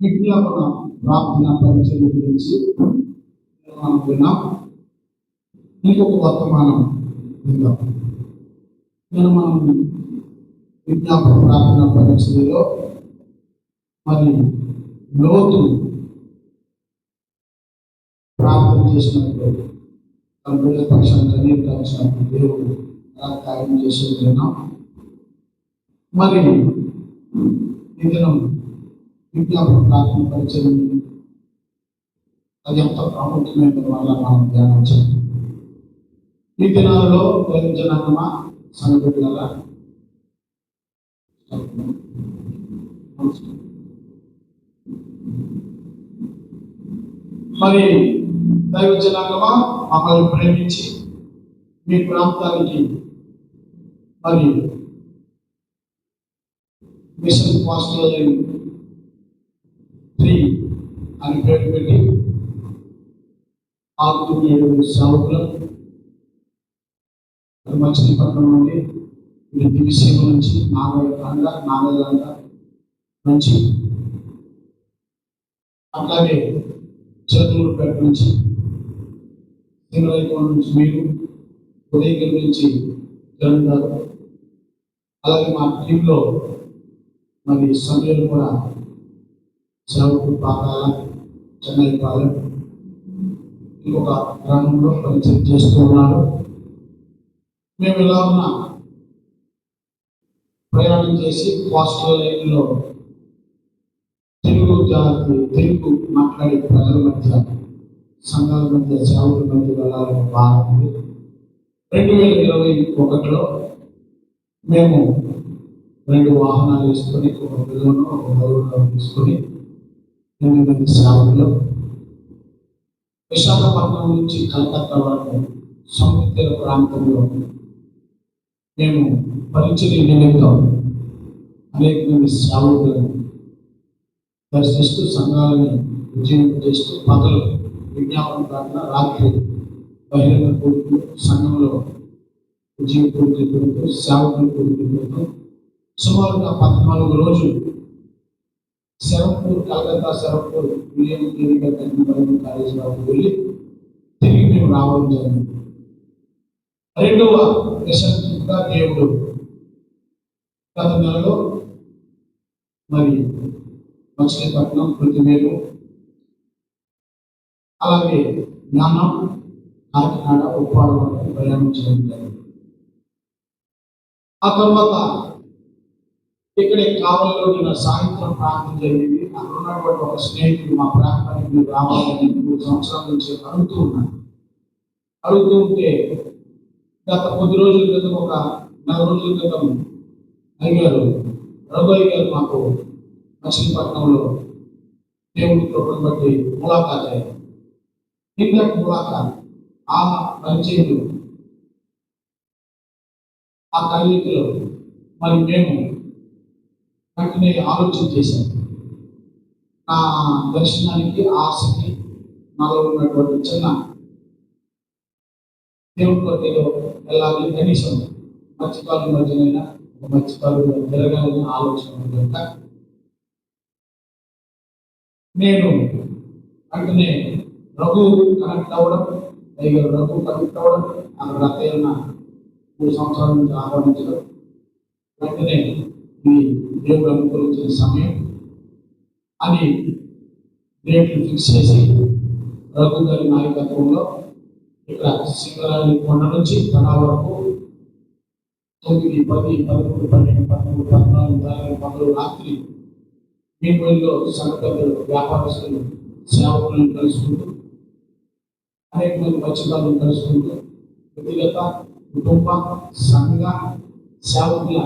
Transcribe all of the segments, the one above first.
విజ్ఞాపన ప్రార్థన పరిచయం గురించి మనం విన్నాం. ఇంకొక వర్తమానం విందాం. మనం విజ్ఞాపన ప్రార్థన పరిచయలో మరి లోతు ప్రార్థన చేసినప్పుడు తన బిడ్డల పక్షాన్ని కనీరించినప్పుడు దేవుడు కార్యం చేసి విన్నాం. మరి ఈ దినం విజ్ఞాపన ప్రార్థన పరిచయం అది ఎంత ప్రాముఖ్యమైన వల్ల మనం ధ్యానించాలి. ఈ దినాలలో జనాంగమా సంఘటనల మరి దైవ జనాంగమా మమ్మల్ని ప్రేమించి మీ ప్రాంతానికి మరి మిషన్ పాస్టర్ 3 అని పేరు పెట్టి 6-7 సేవకులు మచిలీపట్నం నుండి దివిసీమ నుంచి నాగలండ నుంచి అట్లాగే చంద్రూరుపేట నుంచి సింగరైకోణ నుంచి మీరు ఉదయగిరి నుంచి కిరణ్ గారు, అలాగే మా టీంలో మరి సమయంలో కూడా సేవకుడు పాకాల చెన్నైపాలెం ఇంకొక గ్రామంలో పరిచయం చేస్తూ ఉన్నారు. మేము ఇలా ఉన్న ప్రయాణం చేసి పాజిటివ్ లైన్లో తెలుగు మాట్లాడే ప్రజల మధ్య సంఘాల మధ్య సేవకుల మధ్య వెళ్ళాలని బాగుంది. 2021లో మేము 2 వాహనాలు వేసుకొని ఒక పిల్లలను ఒక మరువులను తీసుకొని 8 మంది సేవకులు విశాఖపట్నం నుంచి కలకత్తా వరకు సముద్ర ప్రాంతంలో మేము పరిచయ నిమిత్తం అనేక మంది సేవకులను దర్శిస్తూ సంఘాలని ఉజ్జీవింపజేస్తూ పగలు విజ్ఞాపన ప్రార్థన, రాత్రి బహిరంగ కూడుకులు, సంఘంలో ఉజ్జీవ కూడుకులు పెడుతూ సేవకులు కూడుకులు పెడుతూ సుమారుగా 14 రోజులు కలకత్తా శరత్పూర్ విలియం కాలేజీ వరకు వెళ్ళి తిరిగి మేము రావడం జరిగింది. 2వ దశగా దేవుడు గత నెలలో మరి మచిలీపట్నం, పృథ్వీలు, అలాగే జ్ఞానం, కాకినాడ, ఉప్పాడ వరకు ప్రయాణించడం జరిగింది. ఆ తర్వాత ఇక్కడే కావలిలో నిన్న సాయంత్రం ప్రాంతం జరిగింది. అక్కడ ఉన్నటువంటి ఒక స్నేహితుడు మా ప్రాంతానికి మీరు రావాలని 3 సంవత్సరాల నుంచి అడుగుతూ ఉంటే గత కొద్ది రోజుల క్రితం, ఒక 4 రోజుల క్రితం రఘుయ్య గారు మాకు మచిలీపట్నంలో దేవుడి కృపను బట్టి ములాఖాత్ అయ్యారు. ఇంతటి ములాఖాత్ ఆ పరిచయంలో ఆ కలయికలో మరి మేము వెంటనే ఆలోచన చేశాం. నా దర్శనానికి ఆశకి నాలో ఉన్నటువంటి చిన్న దేవుడి కొద్దిలో వెళ్ళాలి, కనీసం మత్స్యకారుల మధ్యనైనా మత్స్యకారులు తిరగాలని ఆలోచన కనుక నేను వెంటనే రఘు కనెక్ట్ అవ్వడం, అక్కడ రత్తయ్యన్న 3 సంవత్సరాల నుంచి ఆహ్వానించడం, వెంటనే ఈ దేవుడు అనుకూలించిన సమయం అని డేట్లు ఫిక్స్ చేసి రఘు గారి నాయకత్వంలో ఇక్కడ సింగరాజు కొండ నుంచి తన వరకు 9, 10, 11, 12, 13, 14, 15 రాత్రి మీలో సంఘ పెద్దలు, వ్యాపారస్తులు, సేవకులను కలుసుకుంటూ అనేక మంది మత్స్యకారులను కలుసుకుంటూ వ్యక్తిగత, కుటుంబ, సంఘ సేవకుల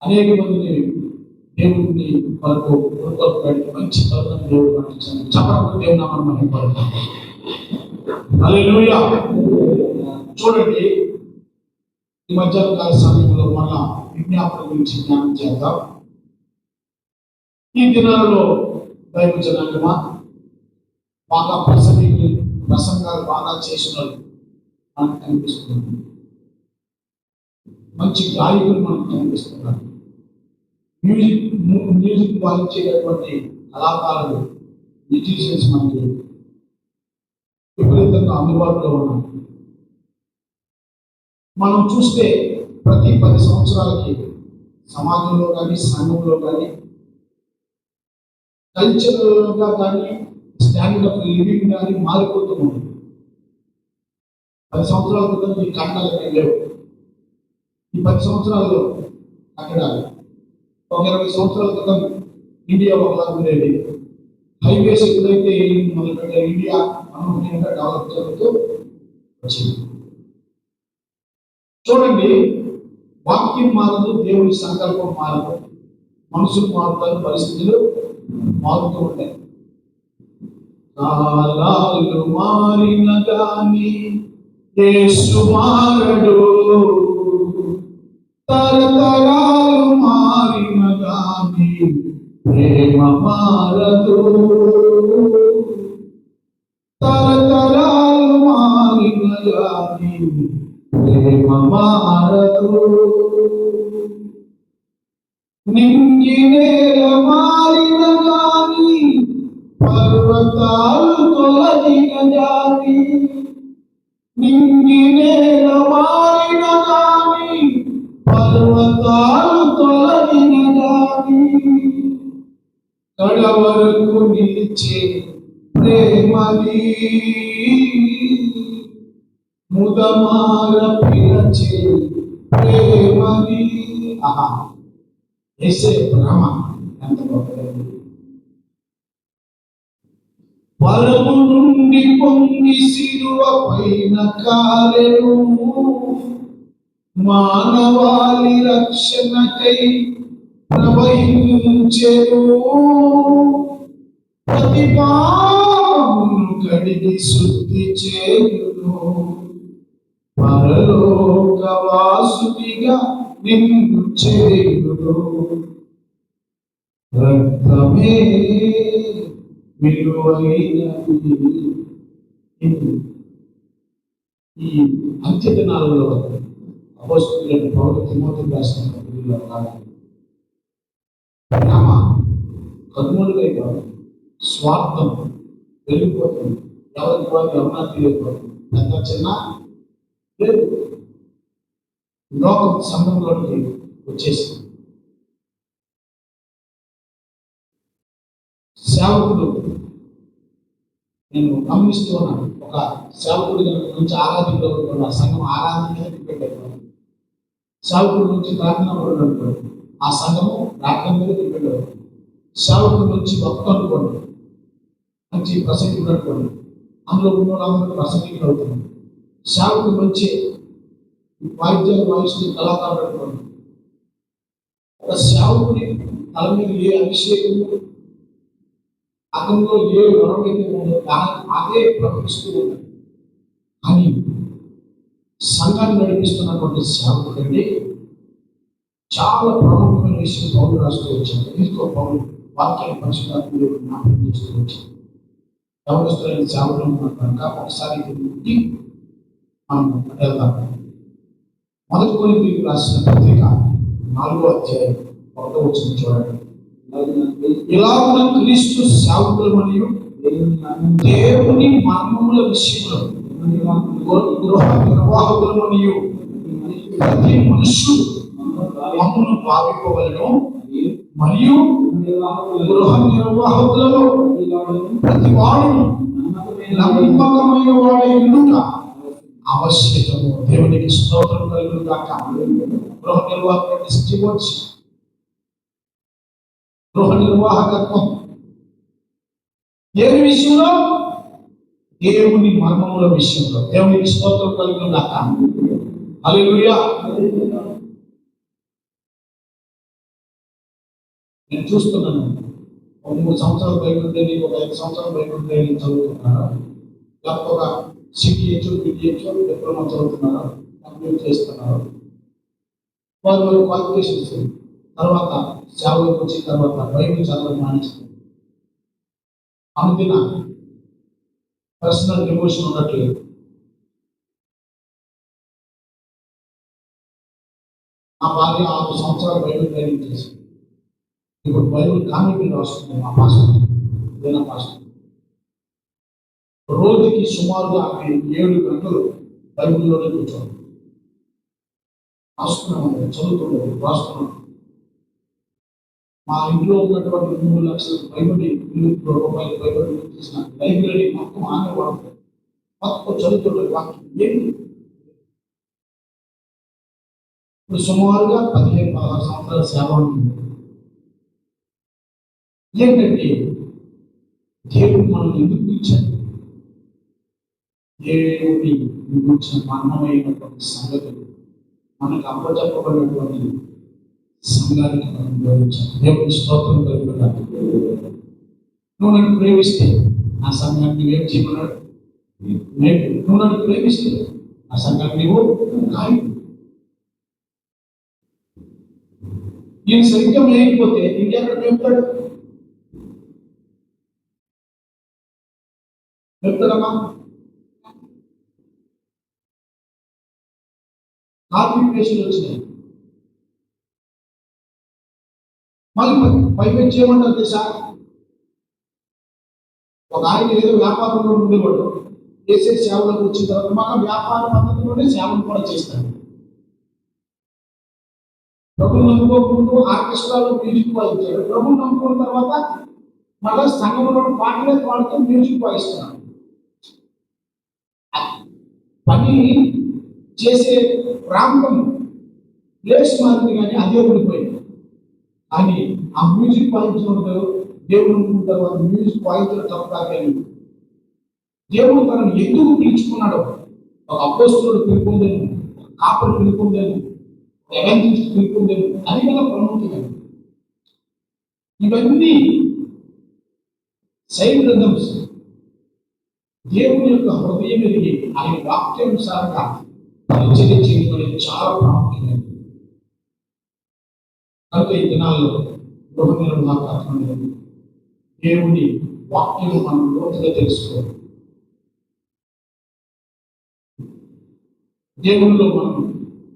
అనేక మందిని దేవుడిని వరకు పెట్టి మంచి తరుణం దేవుడు పండించాను. చెప్పడం దేవుడు నామం మహిమపడతాం. హల్లెలూయా. చూడండి, ఈ మధ్యాహ్న కాల సమయంలో మన విజ్ఞాపన గురించి జ్ఞానం చేద్దాం. ఈ దినాలలో దైవ జనాంగమా బాగా ప్రసంగాలు బాగా చేసిన మనకు కనిపిస్తున్నారు. మంచి గాయకులు మనకు కనిపిస్తున్నారు. మ్యూజిక్ వాయించేటటువంటి కళాకారులు, మ్యూజిషియన్స్ మనకి విపరీతంగా అందుబాటులో ఉన్నారు. మనం చూస్తే ప్రతి 10 సంవత్సరాలకి సమాజంలో కానీ, సంఘంలో కానీ, కల్చరల్గా కానీ, స్టాండర్డ్ ఆఫ్ లివింగ్ కానీ మారిపోతూ ఉంది. 10 సంవత్సరాల క్రితం ఈ కట్టడాలు లేవు. ఈ 10 సంవత్సరాల్లో కట్టడాలు. ఒక 20 సంవత్సరాల క్రితం ఇండియా ఒకలా ఉండేది. హైవేస్ ఎప్పుడైతే మొదలుపెట్టే ఇండియా అనూహ్యంగా డెవలప్ జరుగుతూ వచ్చింది. చూడండి, వాక్యం మారదు, దేవుని సంకల్పం మారదు, మనుషులు మారుతారు, పరిస్థితులు మారుతూ ఉంటాయి. కాలాలు మారిన గాని యేసు మారడు, తరతరాలు మారిన గాని ప్రేమ మారదు, తరతరాలు మారిన గాని ప్రేమ మారదు. నింగి నేల మారిన గాని పర్వతాలు తొలగిన గాని, నింగి నేల మారిన గాని పర్వతాలు తొలగిన గాని, కడవరకు నిలిచే ప్రేమది ముదమార పిలచే ప్రేమది. ఆహా, యేసే ప్రేమ ఎంత గొప్పది! బలము నుండి పొంగి సిలువ పైన కారెను, మానవాళి రక్షణకై ప్రవహించెను, ప్రతి పాపమును కడిగి శుద్ధి చేయును, పరలోకవాసునిగా నిన్ను చేయును, రక్తమే విలువైనది. ఈ అంత్య దినాలలో అపోస్తలుడైన పౌలు తిమోతికి రాసిన పత్రికలో ప్రేమ కన్నులుగైపోతుంది, స్వార్థం వెళ్ళిపోతుంది, ఎవరికి వారు ఎవరన్నా తెలియకపోతుంది, పెద్ద చిన్న లేదు, లోక సంఘంలోకి వచ్చేసింది. సేవకుడు, నేను గమనిస్తూ ఉన్నాను, ఒక సేవకుడి నుంచి ఆరాధకుడు అనుకోండి, ఆ సంఘం ఆరాధన డిపెండ్ అయిపోయింది. సేవకుడి నుంచి ప్రార్థన అనుకోండి, ఆ సంఘము ప్రార్థన మీద డిపెండ్ అవుతుంది. సేవకుడి నుంచి భక్తులు అనుకోండి, మంచి ప్రసంగికుడు అనుకోండి, అందులో ఉన్న వాళ్ళందరూ ప్రసంగికులు అవుతుంది. సేవకుడి నుంచి వాయిద్యాలు వాయిస్తూ కళాకారుడు అనుకోండి, ఒక సేవకుడి తల మీద ఏ అభిషేకము, అతనిలో ఏ వరమైతే ఉందో అదే ప్రకటిస్తూ ఉంటాడు. కానీ సంఘాన్ని నడిపిస్తున్నటువంటి సేవకుడండి చాలా ప్రముఖమైన విషయం పౌలు రాస్తూ వచ్చాడు. ఎందుకో పౌలు వాక్యాన్ని పరిశుద్ధాత్మలో జ్ఞాపకం చేస్తూ వచ్చాడు. యవనస్తులైన సేవకులు ఉన్నారు కనుక ఒకసారి ముట్టి మనం వెళ్దాం. మొదటి కొరింథీయులకు రాసిన పత్రిక 4వ అధ్యాయం 1వ వచనం చూడండి. ఇలాగున క్రీస్తు సేవకులు మరియు దేవుని మర్మముల విషయంలో గృహ నిర్వాహకులు మరియు ప్రతి మనుషుడు మమ్మును భావింపవలను, మరియు గృహ నిర్వాహకులలో ప్రతి వాడు నమ్మకమైన వాడై ఉండుట ఆవశ్యకము. దేవునికి స్తోత్రం కలుగును గాక. గృహ నిర్వాహకుడు స్టీవర్డ్స్, గృహ నిర్వాహకత్వం ఏ విషయంలో? దేవుని మర్మముల విషయంలో. దేవునికి స్తోత్రం కలుగును గాక. హల్లెలూయా. నేను చూస్తున్నాను, ఒక 3 సంవత్సరాలు బైబిల్ ట్రైనింగ్, ఒక 5 సంవత్సరాలు బైబిల్ ట్రైనింగ్ చదువుతున్నారా, లేకపోతే ఒక సిటిహెచ్ బిటిహెచ్ డిప్లొమా చదువుతున్నారా, కంప్లీట్ చేస్తున్నారు. వారు క్వాలిఫికేషన్స్ తర్వాత సేవలోకి వచ్చిన తర్వాత బైబిల్ చదవడం మానేస్తారు. అనుదిన పర్సనల్ డివోషన్ ఉండట్లేదు. నా భార్య 6 సంవత్సరాలు బైబిల్ ట్రైనింగ్ చేసింది. ఇప్పుడు బైబిల్ కామెంటరీ రాస్తుంది మా పాస్టర్, ఏదైనా పాస్టర్ రోజుకి సుమారుగా 7 గంటలు బైబిల్లోనే కూర్చోండి, రాస్తున్నాం, చదువుతున్నాం, రాస్తున్నాం. మా ఇంట్లో ఉన్నటువంటి 3 లక్షల పైబడి రూపాయలు పైబడి చేసిన లైబ్రరీ మొత్తం ఆమె వాడుతుంది, మొత్తం చదువుతుండే వాక్యం ఏంటి. ఇప్పుడు సుమారుగా 15-16 సంవత్సరాల సేవ ఉంటుంది. ఏంటంటే దేవుడు మనం ఎందుకు ఇచ్చాడు, దేవుడి గురించిన మర్మమైనటువంటి సంగతులు మనకు అప్పచెప్పబడినటువంటి సంఘానికి మనం గౌరవించాలి. దేవుడి స్తోత్రం కలుగుతాడు. నువ్వు నన్ను ప్రేమిస్తే ఆ సంఘాన్ని నువ్వేం చేయమన్నాడు, నువ్వు నన్ను ప్రేమిస్తే ఆ సంఘాన్ని నువ్వు కాయి. ఈయన సరిగ్గా లేకపోతే ఇంకెక్కడ చెప్తాడు, చెప్తాడమ్మా. కాన్ఫిగరేషన్ వచ్చినాయి, మళ్ళీ పైకి చేయమంటారు తెలుసా. ఒక ఆయన ఏదో వ్యాపారంలో ఉండేవాడు, చేసే సేవలకు వచ్చిన తర్వాత మాకు వ్యాపార పద్ధతిలోనే సేవలు కూడా చేస్తాడు. ప్రభువు నమ్ముకోకుండా ఆర్కెస్ట్రాలో మ్యూజిక్ వాయిస్తాడు, ప్రభువు నమ్ముకున్న తర్వాత మళ్ళా సంఘంలో పాటలే పాడుతూ మ్యూజిక్ వాయిస్తున్నాడు. పని చేసే ప్రాంతం ప్లేస్ మారింది కానీ అదే ఉండిపోయింది. కానీ ఆ మ్యూజిక్ వాయించినప్పుడు దేవుడు అనుకున్న తర్వాత మ్యూజిక్ వాయించడం తప్ప కానీ దేవుడు తనను ఎందుకు పిలుచుకున్నాడో, ఒక అపోస్తలుడు పిలుపుందేను, ఒక కాపరి పిలుపుందేను, ఎవంజలిస్ట్ పిలుపుందేను, అది కూడా ప్రముఖమైనది. ఇవన్నీ సైడ్ రిథమ్స్ దేవుని యొక్క హృదయం ఎరిగి ఆయన వాక్యానుసారంగా పరిచర్య చేయడం అనేది చాలా ప్రాముఖ్యమైనది. కనుక ఈ దినాల్లో గృహ నిర్మాణ దేవుని వాక్యం మనం లోతుగా తెలుసుకోవాలి. దేవునిలో మనం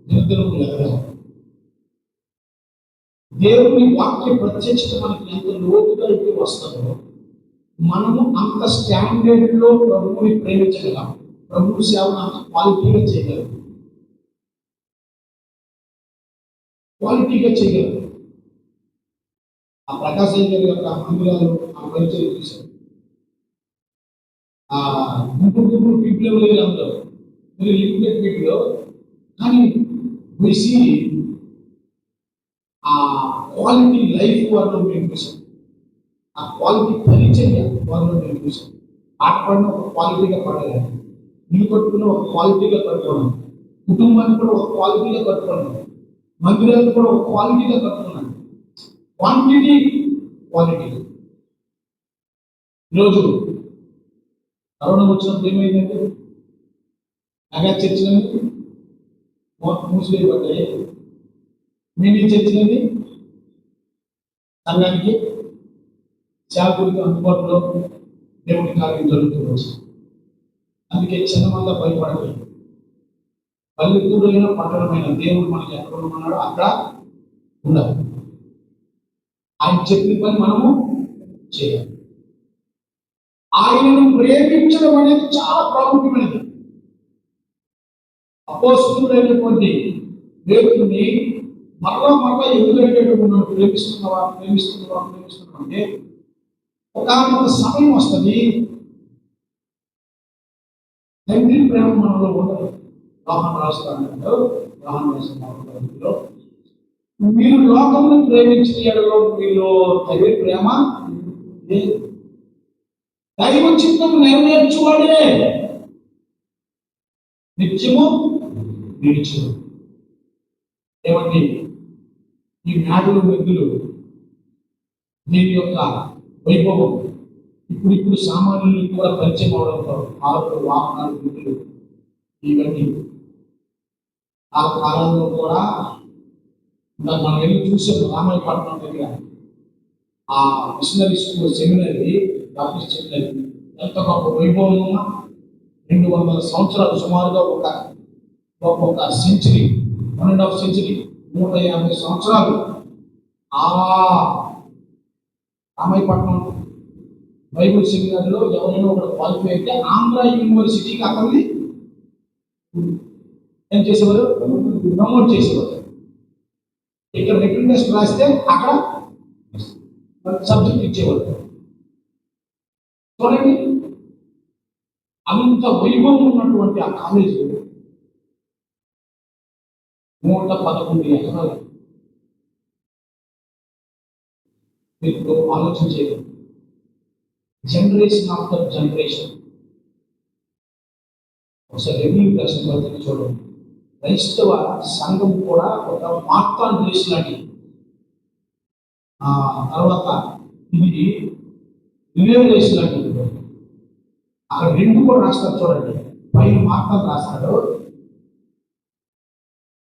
నిరంతరం ఎదగాలి. దేవుని వాక్య ప్రత్యక్షత మనకి ఎంత లోతుగా అయితే వస్తుందో మనము అంత స్టాండర్డ్ లో ప్రభువుని ప్రేమించగలం, ప్రభు సేవను అంత క్వాలిటీగా చేయగలం, క్వాలిటీగా చేయగలం. ఆ ప్రకాశం గారి యొక్క మందిరాలు ఆ పరిచయం చూశారు. ఆ గుంపుడు పీపుల్ లేదు అందులో, మీరు లిమిటెడ్ పీపుల్, కానీ వేసి ఆ క్వాలిటీ లైఫ్ వాళ్ళు మేము చూసాం, ఆ క్వాలిటీ పరిచర్య వాళ్ళు మేము చూసాం. ఆట పడిన ఒక క్వాలిటీగా పడలేదు, ఇల్లు కట్టుకున్న ఒక క్వాలిటీగా కట్టుకున్నాం, కుటుంబాన్ని కూడా ఒక క్వాలిటీగా కట్టుకున్నాం, మందిరాన్ని కూడా ఒక క్వాలిటీగా కట్టుకున్నాం. Quantity quality. ఈరోజు కరోనా వచ్చినప్పుడు ఏమైందంటే నగా చర్చలని మూసివేయబడ్డాయి, మినీ చర్చలని సంఘానికి సేవకుడికి అందుబాటులో దేవుని కార్యం జరుగుతుంది. అందుకే చిన్నమంతా భయపడలేదు. పల్లెటూరైన పట్టణమైన దేవుడు మనకి ఎక్కడ ఉన్నాడో అక్కడ ఉండాలి. ఆయన చెప్పిన పని మనము చేయాలి. ఆయనను ప్రేమించడం అనేది చాలా ప్రాముఖ్యమైనది. అపోస్తలుడైనటువంటి దేవుడిని మరలా ఎందుకంటే మనం ప్రేమిస్తున్నావా అంటే ఒక సమయం వస్తుంది, తండ్రి ప్రేమ మనలో ఉండదు. యోహాను రాస్తాడు, మీరు లోకమును ప్రేమించిన ఎడలో మీలో దైవ ప్రేమ లేదు. దైవ చిత్తం నెరవేర్చువాడే నిత్యము నిలిచును. ఏమండి, ఈ నాడులు మెద్దులు దీని యొక్క వైభవం ఇప్పుడు సామాన్యులకు కూడా పరిచయం అవడంతో ఆరు వాహనాలు మెద్దులు ఇవన్నీ ఆ కాలంలో కూడా మనం వెళ్ళి చూసాము. రామాయపట్నం దగ్గర ఆ missionary school seminary, Baptist seminary ఎంత గొప్ప వైభవం ఉన్నా 200 సంవత్సరాలు సుమారుగా ఒక సెంచరీ, 1.5 సెంచరీ, 150 సంవత్సరాలు ఆ రామాయపట్నం బైబుల్ సెమినార్లో ఎవరైనా ఒకటి క్వాలిఫై అయితే ఆంధ్ర యూనివర్సిటీకి అతన్ని ఏం చేసేవారు, ప్రమోట్ చేసేవారు. ఇక్కడ రిటర్న్ టెస్ట్ రాస్తే అక్కడ సబ్జెక్ట్ ఇచ్చేవారు. చూడండి, అంత వైభవం ఉన్నటువంటి ఆ కాలేజీ 111 ఎకరాలు. మీరు ఆలోచించేది, జనరేషన్ ఆఫ్టర్ జనరేషన్. ఒకసారి రెవెన్యూ ప్రశ్న చూడండి. క్రైస్తవ సంఘం కూడా ఒక మార్తాన్ దేశ్ లాంటి. తర్వాత ఇది రిలే రేస్ లాంటి. అక్కడ 2 కూడా రాస్తారు చూడండి. పైన మార్తాన్ రాస్తాడు,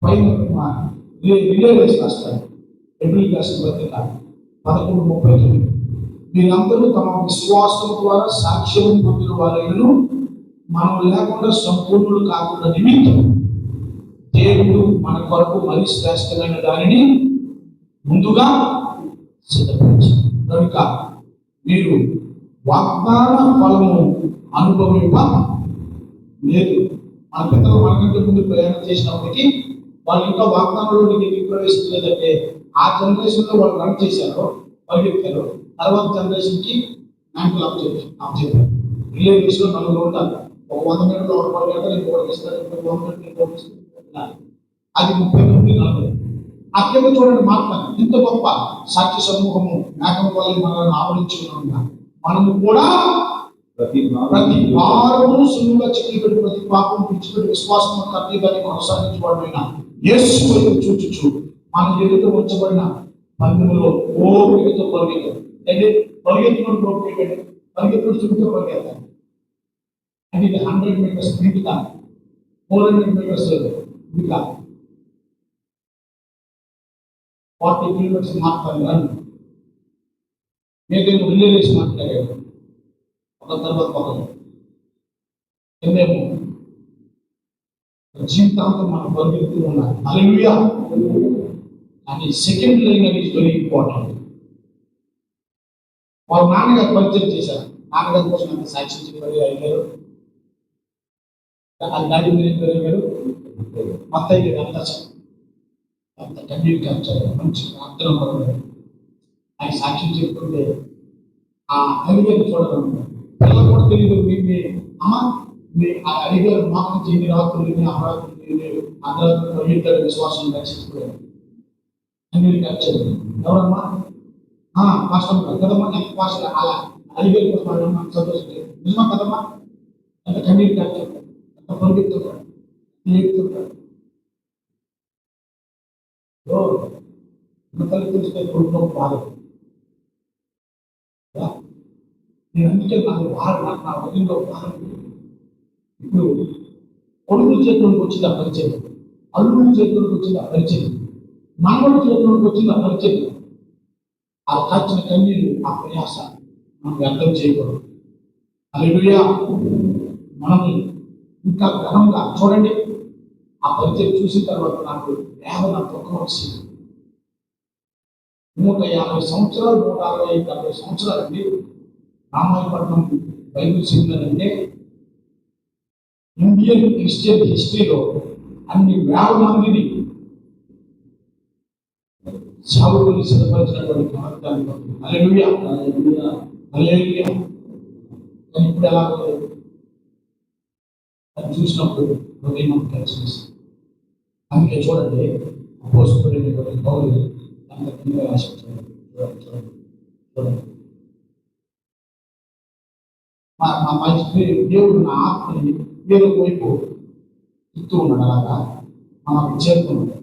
పైన రిలే రేస్ రాస్తాడు. రెవెన్యూ ప్రశ్న పత్రిక 11:39. మీరందరూ తమ విశ్వాసం ద్వారా సాక్ష్యం పొందిన వారైనను మనం లేకుండా సంపూర్ణులు కాకుండా నిమిత్తం దేవుడు మన కొరకు మరి శ్రేష్టమైన దానిని ముందుగా సిద్ధపరిచారు. కనుక మీరు వాగ్దాన ఫలము అనుభవింప లేదు. మన పెద్దలు మనకంటే ముందు ప్రయాణం చేసినప్పటికీ వాళ్ళు ఇంకా వాగ్దానంలోనికి ఎందుకు ప్రవేశించలేదంటే ఆ జనరేషన్లో వాళ్ళు రన్ చేశారు, పరిగెత్తారు. తర్వాత జనరేషన్కి మ్యాంకులు ఆఫ్ చెప్పారు. రిలే రేస్లో 4 ఉంటారు. ఒక 100 మీటర్లు ఒకటి పరిగెత్తారు, ఇంకొకటి ఇస్తారు, ఇంకొక 100 మీటర్లు ఇంకొకటి ఇస్తారు. అది 39-40. అక్కడ చూడండి, మాట్లాడు ఇంత గొప్ప సాక్షి సమూహము మేకం వల్ల మనల్ని ఆవరించుకున్నాం. మనము కూడా ప్రతి వారము సులువుగా చిక్కుపెట్టి ప్రతి పాపం విడిచిపెట్టి విశ్వాసం కర్తీయాన్ని కొనసాగించబడిన యేసు వైపు చూచుచు మన ఎదుట ఉంచబడిన పందెములో ఓపికతో పరిగెత్తు. అంటే పరిగెత్తుకుని పరిగెత్తుడు చుట్టూ పరిగెత్తాలి. అంటే ఇది 100 మీటర్స్ స్ప్రింట్ కాదు, 400 మీటర్స్ ఇది కాదు, 40 కిలోమీటర్స్ మాట్లాడాను. ఏదైనా రిలే రేస్ మాట్లాడాడు, ఒక తర్వాత ఒకరు ఏమేమో జీవితాంతం మనం పరిగెత్తూ ఉన్నారు. హల్లెలూయా. కానీ సెకండ్ లైన్ అనేది వెరీ ఇంపార్టెంట్. వాళ్ళ నాన్నగారు పరిచయం చేశారు. నాన్నగారి కోసం అంత సాక్ష్యం చెప్పారు. అయ్యారు అది డాడీ మీరు అయ్యారు మత్తయ్య గారు అంత కన్నీరు కాల్చారు. మంచి ప్రార్థన పడ్డారు. ఆయన సాక్ష్యం చెప్తుంటే ఆ అడిగారు చూడడం పిల్లలు కూడా తెలియదు. మీ అమ్మ మీ ఆ అడిగారు మాకు చేయి రాత్రులు అపరాత్రులు అర్ధరాత్రులు పరిగెత్తాడు విశ్వాసం రక్షించుకోవాలి. కన్నీరు కాల్చారు. ఎవరమ్మా? కష్టం కదమ్మా. ఎంత భాష అలా అడిగారు కోసం సంతోషించారు. నిజమా కదమ్మా? ఎంత కన్నీరు కాల్చారు, ఎంత పరిగెత్తుతాడు, ఏడుతుంటాడు. తల్లి తెలిస్తే కొడుకు బాధ. నేను అందుకే నాకు బాధ, నా వదిలిలో బాధ. ఇప్పుడు కొడుకుల చేతులకు వచ్చింది ఆ పరిచయం, అల్లుడి చేతులకు వచ్చింది ఆ పరిచయం, మనవడి చేతులకు వచ్చింది ఆ పరిచయం. ఆ కాచిన కన్నీరు, ఆ ప్రయాస మనం వ్యర్థం చేయకూడదు. హల్లెలూయా. మనం ఇంకా ఘనంగా చూడండి. ఆ పరిచయం చూసిన తర్వాత నాకు వేదన దుఃఖం వచ్చింది. 150 సంవత్సరాలు 160-70 సంవత్సరాలండి రామాయపట్నం బైబిల్ సెమినార్ అంటే ఇండియన్ క్రిస్టియన్ హిస్టరీలో అన్ని వేల మందిని సేవకుల్ని సిద్ధపరిచినటువంటి మార్గాన్ని. హల్లెలూయా. హల్లెలూయా. కానీ ఇప్పుడు ఎలా అది చూసినప్పుడు హృదయం కలిసి. అందుకే చూడండి, అపోస్తలుడైనటువంటి పౌలు అంత కింద రాశాడు. చూడండి మా దేవుడు నా ఆత్మని వేరే వైపు తిప్పుతూ ఉన్నాడు. అలాగా మనకు చేరుతున్నాడు.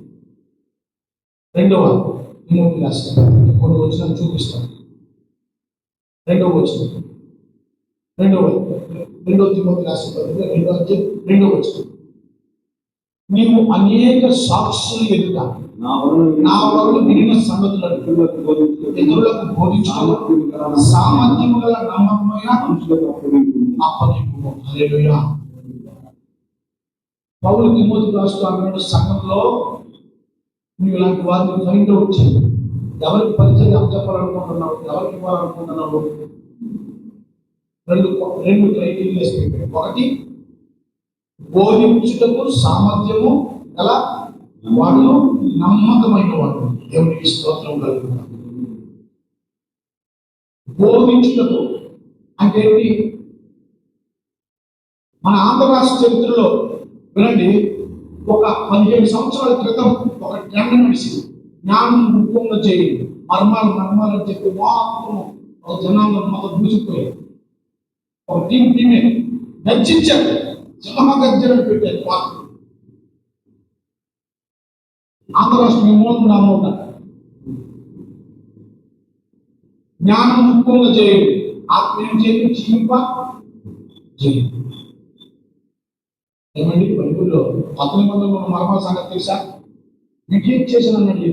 2వ తిమోతి రాశాడు. కొన్ని వచ్చిన చూపిస్తాను. 2వ వచ్చిన 2వ తిమోతి రాశాడు. 2వ వచ్చిన నీవు అనేక సాక్షులు ఎదుట నా వలన వినిన సంగతులను ఇతరులకు బోధించడం సామర్థ్యము గల నమ్మకమైన అప్పగింపు. హల్లెలూయా. పౌలు తిమోతికి రాస్తూ అన్నాడు, సంఘంలో నువ్వు ఇలాంటి వారిని ఫైండ్ అవుట్ చేయి, ఎవరికి పరిచయం చెప్పాలనుకుంటున్నావు, ఎవరికి ఇవ్వాలనుకుంటున్నావు? రెండు రెండు క్రైటీరియా వేసి పెట్టాడు. ఒకటి, బోధించుటకు సామర్థ్యము గల వాళ్ళు, నమ్మకమైన వాళ్ళు. దేవునికి స్తోత్రం కలుగుతారు. బోధించుటకు అంటే ఏంటి? మన ఆంధ్ర రాష్ట్ర చరిత్రలో వినండి, ఒక 15 సంవత్సరాల క్రితం ఒక ట్రెండ్ నడిచింది. జ్ఞానం రూపంలో చేయండి, మర్మాలు అని చెప్పి మొత్తం ఒక జనాంగం మొదలు దూసిపోయారు. ఒక టీమే గర్జించారు, సింహగర్జనలు పెట్టారు. ఆంధ్ర రాష్ట్రం మూలంగా జ్ఞానం రూపంలో చేయండి, ఆత్మీయం చేయండి, క్షీణింప చేయండి. ఏమండి బైబుల్లో 19 మర్మాల సంగతి తెలుసా? విజయం చేసిన అన్నది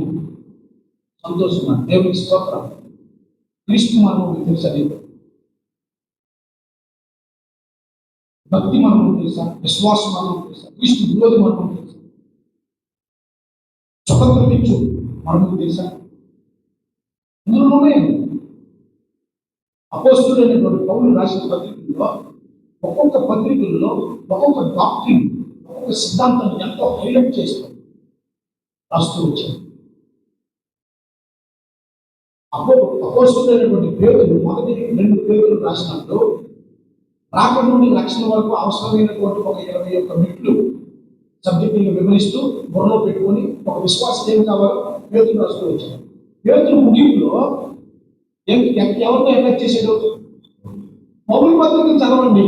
సంతోషంగా దేవునికి స్తోత్రం. క్రీస్తు మర్మం తెలుసా? భక్తి మర్మం తెలుసా? విశ్వాస మర్మం తెలుసా? క్రీస్తు విరోధి మర్మం తెలుసా? స్వతంత్రమిచ్చు మర్మం తెలుసా? ఇందులోనే అపోస్తులైనటువంటి పౌలు రాసిన పత్రికల్లో ఒక్కొక్క పత్రికల్లో ఒక్కొక్క డాక్ట్రిన్, ఒక్కొక్క సిద్ధాంతం ఎంతో హైలైట్ చేస్తారు, రాస్తూ వచ్చారు. అపోస్తులైనటువంటి పేరులు మొదటి 2 పేరులు రాసినప్పుడు రాక నుండి రక్షణ వరకు అవసరమైనటువంటి ఒక 21 మెట్లు సబ్జెక్టులను వివరిస్తూ బుర్రలో పెట్టుకొని ఒక విశ్వాసం ఏం కావాలో పేరులు రాస్తూ వచ్చారు. పేరులు ముగింపులో ఎవరితో ఎఫెక్ట్ చేసేది? పౌలు పత్రికలు చదవండి,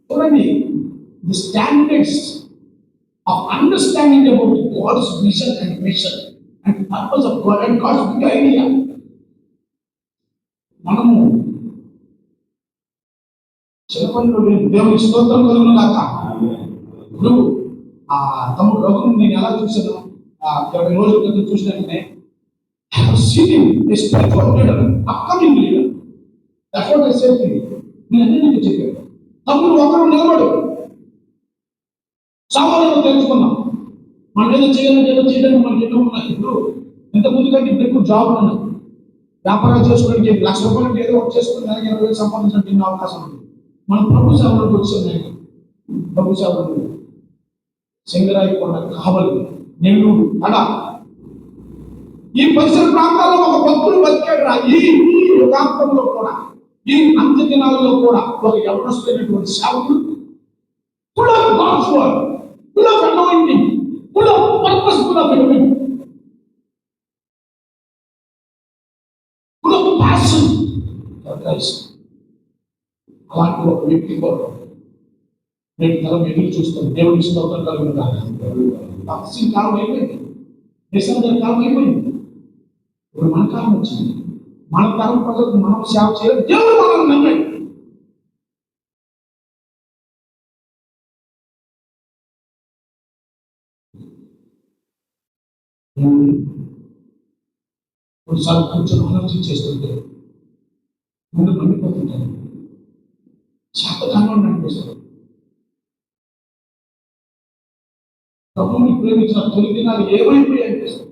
చూడండి. The standards of understanding about God's vision and mission and purpose of God and God's big idea. మనము చిన్నపల్లిలో దేవుని స్తోత్రం కలుగును గాక. ఇప్పుడు ఆ తమ్ముడు రఘును నేను ఎలా చూసాను, 20 రోజుల క్రితం చూసినట్టునే upcoming leader. That's what I said to you. నేను అన్ని చెప్పాను. తమ్ముడు ఒకరు నిలబడు, సామాన్యంగా తెలుసుకున్నాం. మనం ఏదో చేయాలంటే ఏదో చేయడానికి మనకి ఎన్నో ఉన్నాయి. ఇప్పుడు ఇంతకుముందు కంటే ఇప్పుడు ఎక్కువ జాబ్లు ఉన్నాయి. వ్యాపారాలు చేసుకోవడానికి ₹1,00,000 ఏదో ఒకటి చేసుకుని నెలకి 20,000 సంపాదించడానికి అవకాశం ఉంది. మనం ప్రభు సేవలకు వచ్చాం. ప్రభు సేవలు సింగరాయి కొండ, కావలి, నెల్లూరు, అడ ఈ పరిసర ప్రాంతాల్లో ఒక భక్తులు బతికాడు. ఈ యుగాంతంలో కూడా, ఈ అంత్య దినాలలో కూడా ఒక యవనస్తులైనటువంటి సేవకులు full of God's word, full of anointing, full of purpose, full of element, full of passion for Christ. అలాంటి ఒక వ్యక్తి కోసం నేను తరం ఎదురు చూస్తాను. దేవుడి స్తోత్రం కలుగును గాక. భక్తి కాలం అయిపోయింది, దేశంలో కాలం అయిపోయింది. ఇప్పుడు మన కాలం వచ్చింది. మన తరం ప్రజలకు మనం సేవ చేయాలి. దేవుడు మనల్ని నమ్మాడు. కొన్నిసార్లు కూర్చొని ఆలోచన చేస్తుంటే ముందు మండిపోతుంటాను, శాతకాంగా అనిపిస్తుంది. ప్రభువుని ప్రేమించిన తొలి దినాలు ఏమైపోయి అనిపిస్తుంది.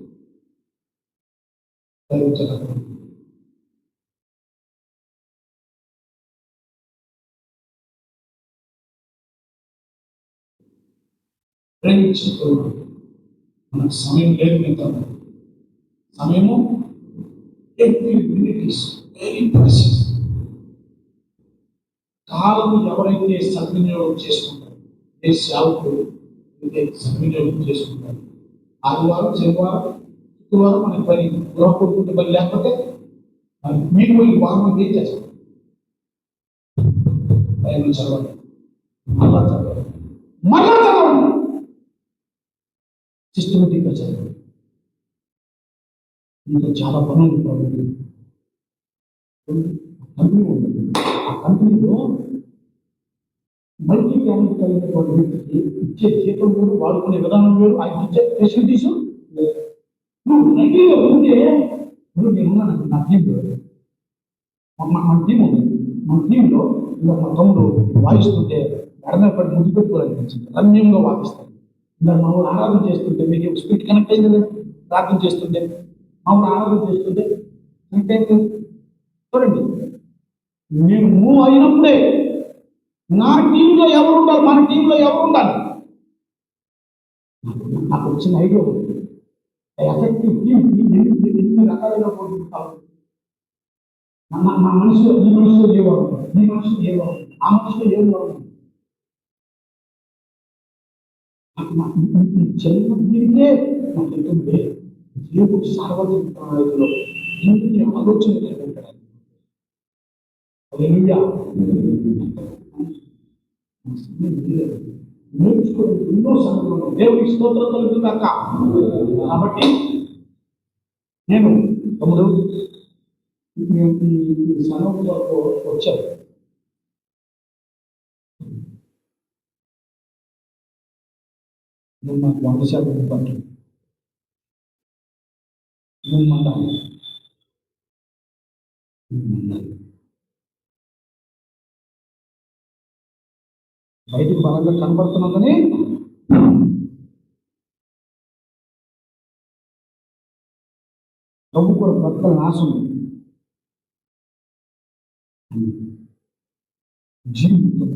ప్రేమించుకున్నాడు. మనకు సమయం లేదు. మిగతా సమయము every minute is very precious. కాలము ఎవరైతే సద్వినియోగం చేసుకుంటారు, ఏ సేవకుడు సద్వినియోగం చేసుకుంటారు. ఆదివారం, శనివారం, శుక్రవారం మనకి పని, గృహ కొడుకుంటే పని లేకపోతే మీకు ఈ వారం ఏం చేస్తారు? బైబిల్ చదవండి, మళ్ళా చదవండి, మళ్ళా చదవండి, సిస్టమేటిక్గా చదవండి. ఇంకా చాలా పనులు కంపెనీ ఉంటుంది. ఆ కంపెనీలో మల్టీ టాలెంట్ కలిగినటువంటి వ్యక్తికి ఇచ్చే జీతం వేరు, వాడుకునే విధానం వేరు, ఆయన ఇచ్చే ఫెసిలిటీస్. నువ్వు రెడీగా ఉంటే ఇప్పుడు నేనున్నాను. నా టీంలో మన టీం ఉంది. మన టీంలో మా తమ్ముడు వాయిస్తుంటే ఎడమే పడి ముద్దు పెట్టుకోవాలనిపించింది. రమ్యంగా వాదిస్తాను. ఇంకా మా ఆరాధన చేస్తుంటే మీకు స్పీడ్ కనెక్ట్ అయింది లేదు. ప్రార్థన చేస్తుంటే, మామూలు ఆరాధన చేస్తుంటే అంటే చూడండి, నేను మూవ్ అయినప్పుడే నా టీంలో ఎవరు ఉండాలి, మన టీంలో ఎవరు ఉండాలి, నాకు వచ్చిన ఐడియా ఉంది. ఎఫెక్టివ్ టీం ఎన్ని రకాలుగా పోతుంటారు. మా మనిషిలో ఈ మనిషిలో ఏ వాడు, ఈ మనిషిలో ఏ వాడు, ఆ మనిషిలో ఏం వాడు. చిన్న దీనికే నాకు ఉంటుంది దేవుడు సార్వజనికలో దీనికి ఆలోచన కలిగింటాడు. నేర్చుకోవడం ఎన్నో సందర్భంలో దేవుడికి స్తోత్రం కలుగుతుందాక. కాబట్టి నేను తమ్ముడు ఈ సమయం వరకు వచ్చాను. నువ్వు మాకు 100% పట్టు, నువ్వు మండాలి, బయటికి బలంగా కనబడుతున్నదని ప్రభు కూడా బ్రతకాలని ఆశ ఉంది. జీవితం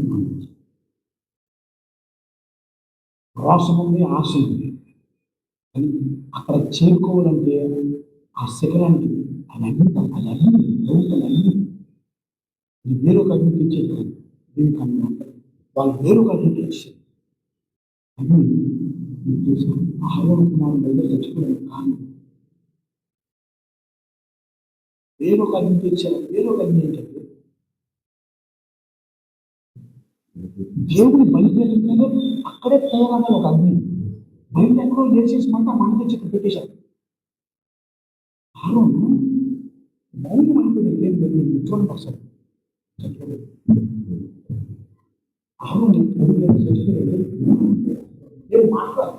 రాసం ఉంది, ఆశ ఉంది. అని అక్కడ చేరుకోవాలంటే ఆ శిఖరానికి అవన్నీ ప్రభుత్వాలన్నీ ఇది వేరొక అభివృద్ధి ఇచ్చేది. దీనికి అన్నీ ఉంటాయి, వాళ్ళు వేరొక అభివృద్ధి ఇచ్చేది. అన్నీ ఆహారం కుమారుడు దగ్గర తెచ్చుకోవడానికి కారణం వేరొక అభివృద్ధి ఇచ్చారు. వేరొక అభివృద్ధి ఏంటంటే దేవుని బయలుదేరుతుందో అక్కడే తయారన్న ఒక అగ్ని బయట ఎక్కడో ఏసేసి మంట తెచ్చి పెట్టేశారు. ఆరోను మౌనం అయిపోయింది. చూడండి ఒకసారి, ఆరోను ఏం మాట్లాడు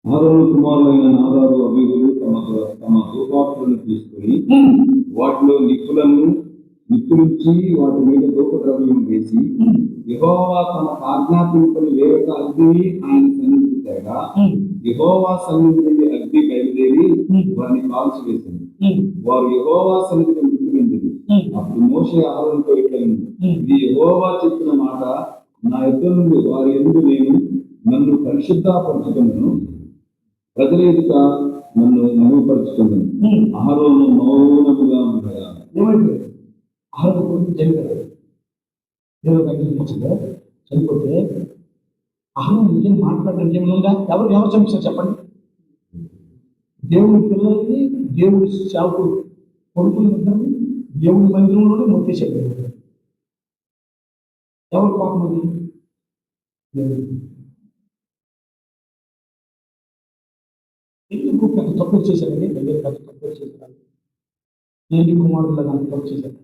ఆరోను కుమారులైన నాదాబు అబీహులు తమ ధూపార్తులను తీసుకుని వాటిలో నిప్పులుంచి వాటి మీద ధూపద్రవ్యం వేసి యెహోవా తమ ఆజ్ఞాపింపని వేరొక అగ్నిని ఆయన సన్నిధికి తేగా యెహోవా సన్నిధి నుండి అగ్ని బయలుదేరి వారిని కాల్చివేసింది. వారు యెహోవా సన్నిధికి మృతులైంది. అప్పుడు మోషే అహరోనుతో ఇట్లను, ఇది యెహోవా చెప్పిన మాట, నా యొద్ద నుండి వారి యందు నేను నన్ను పరిశుద్ధపరచుకున్నాను, ప్రజల ఎదుట నన్ను మహిమపరుచుకున్నాను. అహరోను మౌనముగా ఉండగా ఏమైపోయింది? అహరోను కొడుకు చనిపోయాడు. చనిపోతే అహరోను నిజం మాట్లాడడం ఏమైనా ఉందా? ఎవరు చంపిస్తారు చెప్పండి? దేవుడి పిల్లల్ని, దేవుడి సేవకుడు కొడుకులు ఇద్దరిని దేవుడి మందిరంలోనే మొత్తేసాడు. ఎవరు పాపం అది? ఎందుకు పెద్ద తప్పులు చేశారండి? పెద్ద తప్పులు చేశారు. ఏలి కుమారుల దాన్ని తప్పు చేశారు.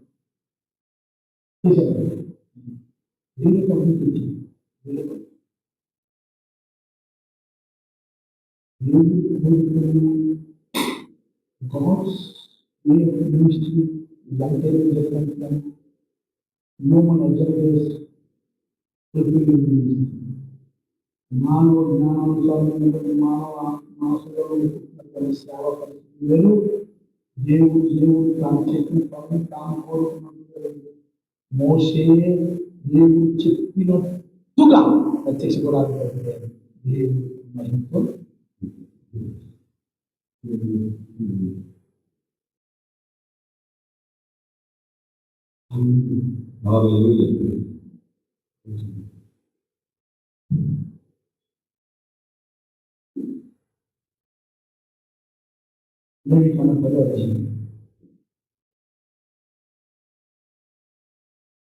God's way of ministry is entirely different than human agendas. మానవ జ్ఞానానుసారమైనటువంటి మానవ మనసులో సేవ పరిస్థితులు దేవుడు తాను చెప్పిన పని తాను కోరుకున్నట్టు మోషే దేవుడు చెప్పినట్టుగా ప్రత్యక్షపడాలి. దేవుడు మహిమతో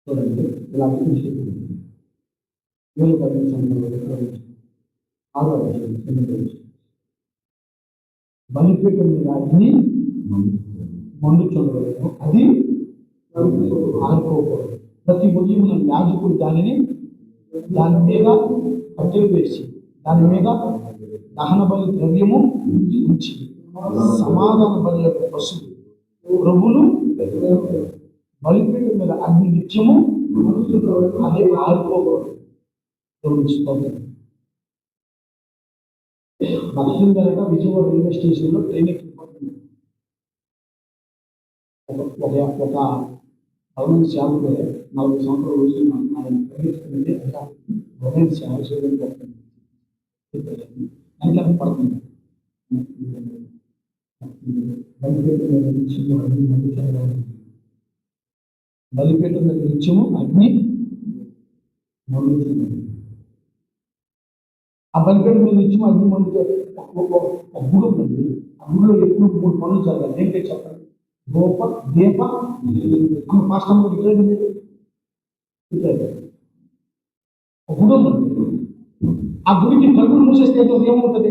చూడండి ఇలా బలిపీఠం మీద అగ్ని మండుచుండలేదు, అది ఆడుకోకూడదు. ప్రతి ఉదయం యాజకుడు దాని మీద కట్టెలు వేసి దాని మీద దహన బలి ద్రవ్యము ఉంచి సమాధాన బలి యొక్క పశువు ప్రభువును బలిపీఠం మీద అగ్ని నిత్యము అదే ఆరిపోకూడదు. దేవునికి స్తోత్రం. భక్తులు కనుక విజయవాడ రైల్వే స్టేషన్లో ట్రైన్ ఎక్కిపోతుంది. ఒక గవర్నమెంట్ సేవకుడే 40 సంవత్సరాలు రోజున్నాను ఆయన ప్రవేశించింది అలా గవర్నమెంట్ సేవ చేయడం పడుతుంది వెనకాల పడుతుంది. బలిపీఠం మీద నిత్యము అగ్ని మండుతుంది. ఆ బలిపీఠం మీద నిత్యము అగ్ని మండుతే ఒక గుడి ఉంది. ఆ గుడిలో ఎప్పుడు 3 పనులు జరగాలి. ఏంటంటే చెప్పండి, గోప దీప అన్న పాస్టర్ ఒక గుడి ఉంది. ఆ గుడికి తలుపులు మూసేస్తే ఏమవుతుంది?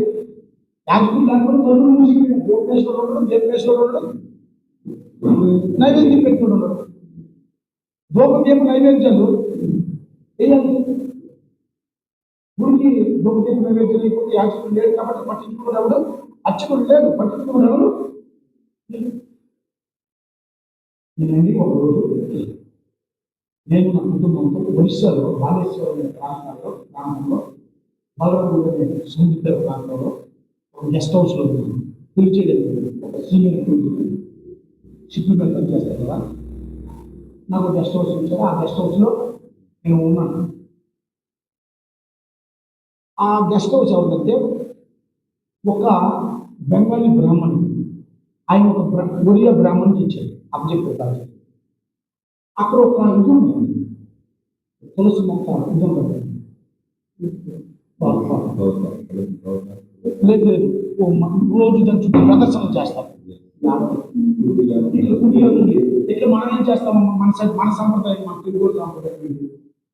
యాజకులు దాంట్లో తలుపులు మూసి గోపేశ్వరుడు దీపేశ్వరుడు నైవేద్యం పెట్టుకున్నాడు. దూపదీప నైవేద్యాలు వేయాలి. గుడికి దూపదీప నైవేద్యం లేకపోతే యాజకుడు లేడు కాబట్టి పట్టించుకున్నాడు ఎవడు? అర్చకుడు లేడు, పట్టించుకున్నాడు ఎవడు? నేనండి ఒకరోజు నేను నా కుటుంబంతో ఒడిశాలో బాలేశ్వరం గ్రామంలో బలరాముడు సముద్ర ప్రాంతంలో ఒక గెస్ట్ హౌస్లో పిలిచేది ఒక సీనియర్ షిప్ మీద చేస్తారు కదా. నాకు గెస్ట్ హౌస్ ఇచ్చారు. ఆ గెస్ట్ హౌస్లో నేను ఉన్నాను. ఆ గెస్ట్ హౌస్ ఎవరికంటే ఒక బెంగాలీ బ్రాహ్మణుడు, ఆయన ఒక ఒడియా బ్రాహ్మణుడికి ఇచ్చాడు అబ్జెక్ట్. అక్కడ ఒక ఇది ఉంది, తులసి మొక్క ఇది ఉంటుంది. లేదు లేదు, రోజు దాని చుట్టూ ప్రదర్శన చేస్తారు. ఇట్లా మనం ఏం చేస్తాము, మన సాంప్రదాయం, మన తెలుగు సాంప్రదాయం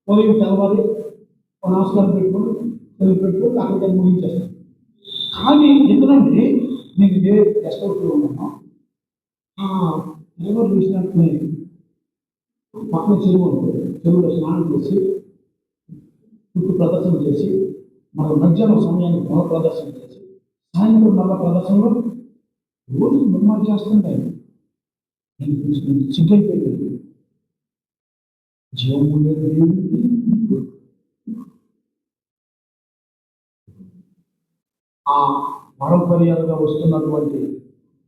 ఉదయం తెల్లవారి నమస్కారం పెట్టుకుని తెలుగు పెట్టుకుని అక్కడికి ముగించేస్తాం. కానీ ఎందుకంటే నేను ఇదే గెస్ట్ హౌస్లో ఉన్నాను. ఎవరు చూసినట్టు పక్కన చెరువు ఉంటుంది. చెరువులో స్నానం చేసి చుట్టూ ప్రదర్శన చేసి మన మధ్యాహ్నం సమయానికి మరో ప్రదర్శన చేసి సాయంత్రం మళ్ళా ప్రదర్శనలో రోజు నిర్మాణం చేస్తుంటాయి. నేను చూసుకుని సిగ్గైపోయింది. జీవము లేదు దేవుడికి. ఆ పరంపర్యాలుగా వస్తున్నటువంటి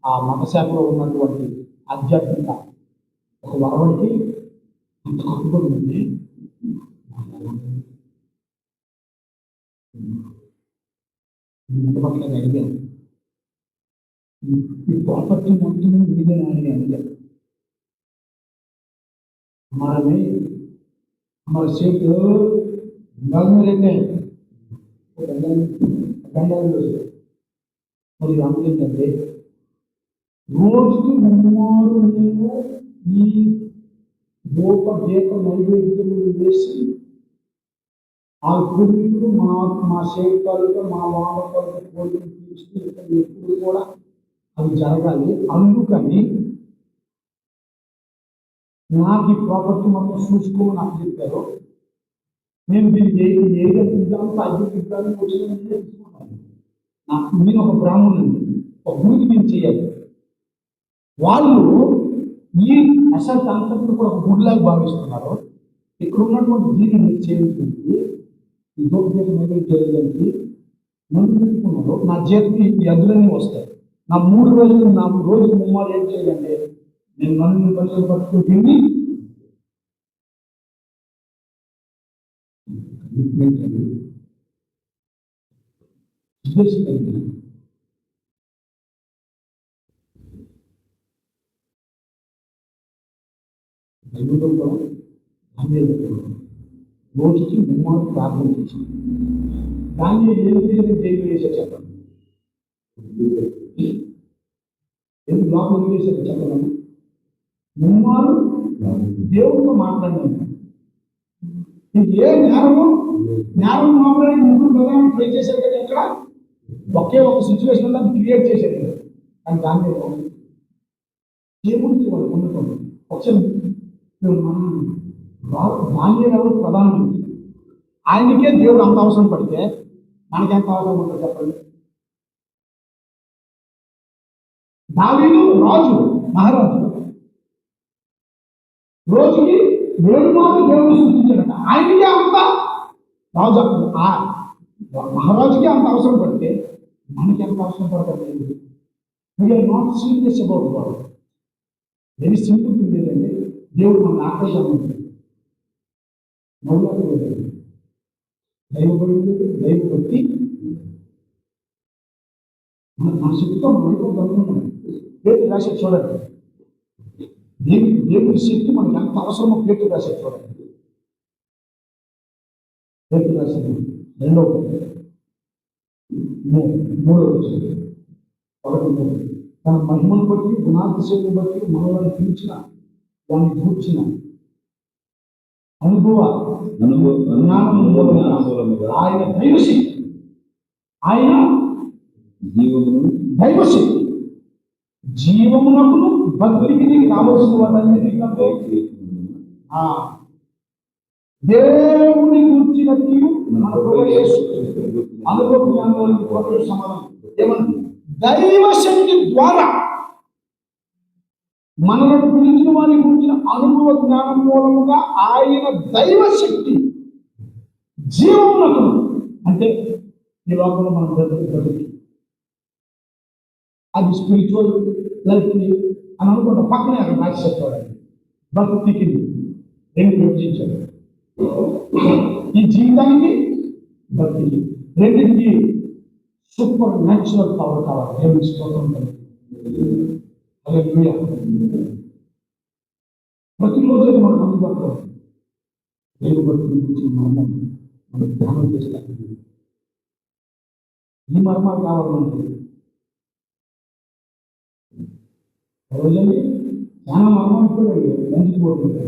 ఆ మతశాఖలో ఉన్నటువంటి ఆధ్యాత్మిక ఒక వరవడికి అంత కట్టుబడి ఉంది. పట్ల అడిగాను, ఈ ప్రాపర్టీ మొత్తం మీదే అని అడిగాను. हमारे सेठ बंगाल में रहते हैं, वो बंगाल और रामलिंग कहते रोज की मुम्मारू నేను ఈ గోప దీప నైవేద్యములు వేసి ఆ గుడికి మా సేవకులకు మా వామకులకు భోజనం తీసి ఎప్పుడు కూడా అవి జరగాలి. అందుకని నాకు ఈ ప్రాపర్టీ మొత్తం చూసుకోమని నాకు చెప్పారు. నేను దీనికి ఏదో ఇదంతా అభివృద్ధిని వచ్చిన తీసుకున్నాను. నాకు నేను ఒక బ్రాహ్మణుని ఒక గుడికి నేను చేయాలి. వాళ్ళు ఈ అసలు అంతటిని కూడా ఒక గుడిలాగా భావిస్తున్నారు. ఇక్కడ ఉన్నటువంటి దీనిని చేయించి ఈ గోపదేశ మొదలు చేయడానికి ముందు పెట్టుకున్నారు. నా చేతికి ఈ అద్దులన్నీ వస్తాయి. నా 3 రోజులు నా రోజుకి ముమ్మారు ఏం చేయాలంటే నేను నన్ను పరిస్థితి పట్టుకుని తిని రోజుకి ముమ్మారు ప్రార్థన చేసింది. దాన్ని ఏం దేవుడు వేసారు చెప్పండి. ఎందుకు లోపల ఏం వేసారు చెప్పండి. ముమ్మారు దేవుడితో మాట్లాడినాను. ఇది ఏ జ్ఞానం మాట్లాడి ముగ్గురు ప్రధానం ట్రై చేశారు కదా. ఇక్కడ ఒకే ఒక సిచ్యువేషన్ దాన్ని క్రియేట్ చేశారు కదా. కానీ దాన్ని దేవుడికి వాళ్ళు పొందుతుంది. ఒకసారి దాన్ని ఎవరు ప్రధానమంత్రి, ఆయనకే దేవుడు అంత అవసరం పడితే మనకెంత అవసరం ఉంటుంది చెప్పండి. దావీదు రాజు, మహారాజు, రోజుకి 7 మార్లు దేవుడు సృష్టించాడట. ఆయనకే అంత రాజు, మహారాజుకి అంత అవసరం పడితే మనకి ఎంత అవసరం పడుతుంది? We are not serious about God. Very simple thing ఏంటంటే దేవుడు మన ఆకర్షణ దైవభక్తి మన శక్తితో మనతో బతుకున్నాం. పేరు రాసే చూడండి, దేవుడి శక్తి మనకి ఎంత అవసరమో పేరు రాసే చూడండి. పేరు రాసే 2:3 తన మహిమను బట్టి గుణాతిశయను బట్టి మనల్ని పిలిచిన వాడిని కూర్చిన అనుభవ ఆయన దైవశక్తి, ఆయన దైవశక్తి జీవమునకును భక్తికి కావలసిన వాటన్నిటి దేవుని గురించిన అనుభవ జ్ఞానానికి సమాధానం ఏమన్నా దైవశక్తి ద్వారా మనలను పిలిచిన వారి గురించిన అనుభవ జ్ఞానం మూలముగా ఆయన దైవశక్తి జీవమునకు, అంటే ఈ లోకంలో మనం బ్రతుకు అది స్పిరిచువల్ లైఫ్ అని అనుకుంటాం. పక్కనే అక్కడ రాసి చూడండి, భక్తికి 2 విభజించాడు. ఈ జీవితానికి భక్తికి రెండింటికి సూపర్ న్యాచురల్ పవర్ కావాలి. దేవుని స్తోత్రం. హల్లెలూయా. ప్రతిరోజు మనం అందుబాటులో దేవుని భక్తి గురించి మనం ధ్యానం చేస్తాం. ఈ మర్మాలు కావాలంటే రోజండి చాలా మర్మాలు కూడా లంచిపోతుంది.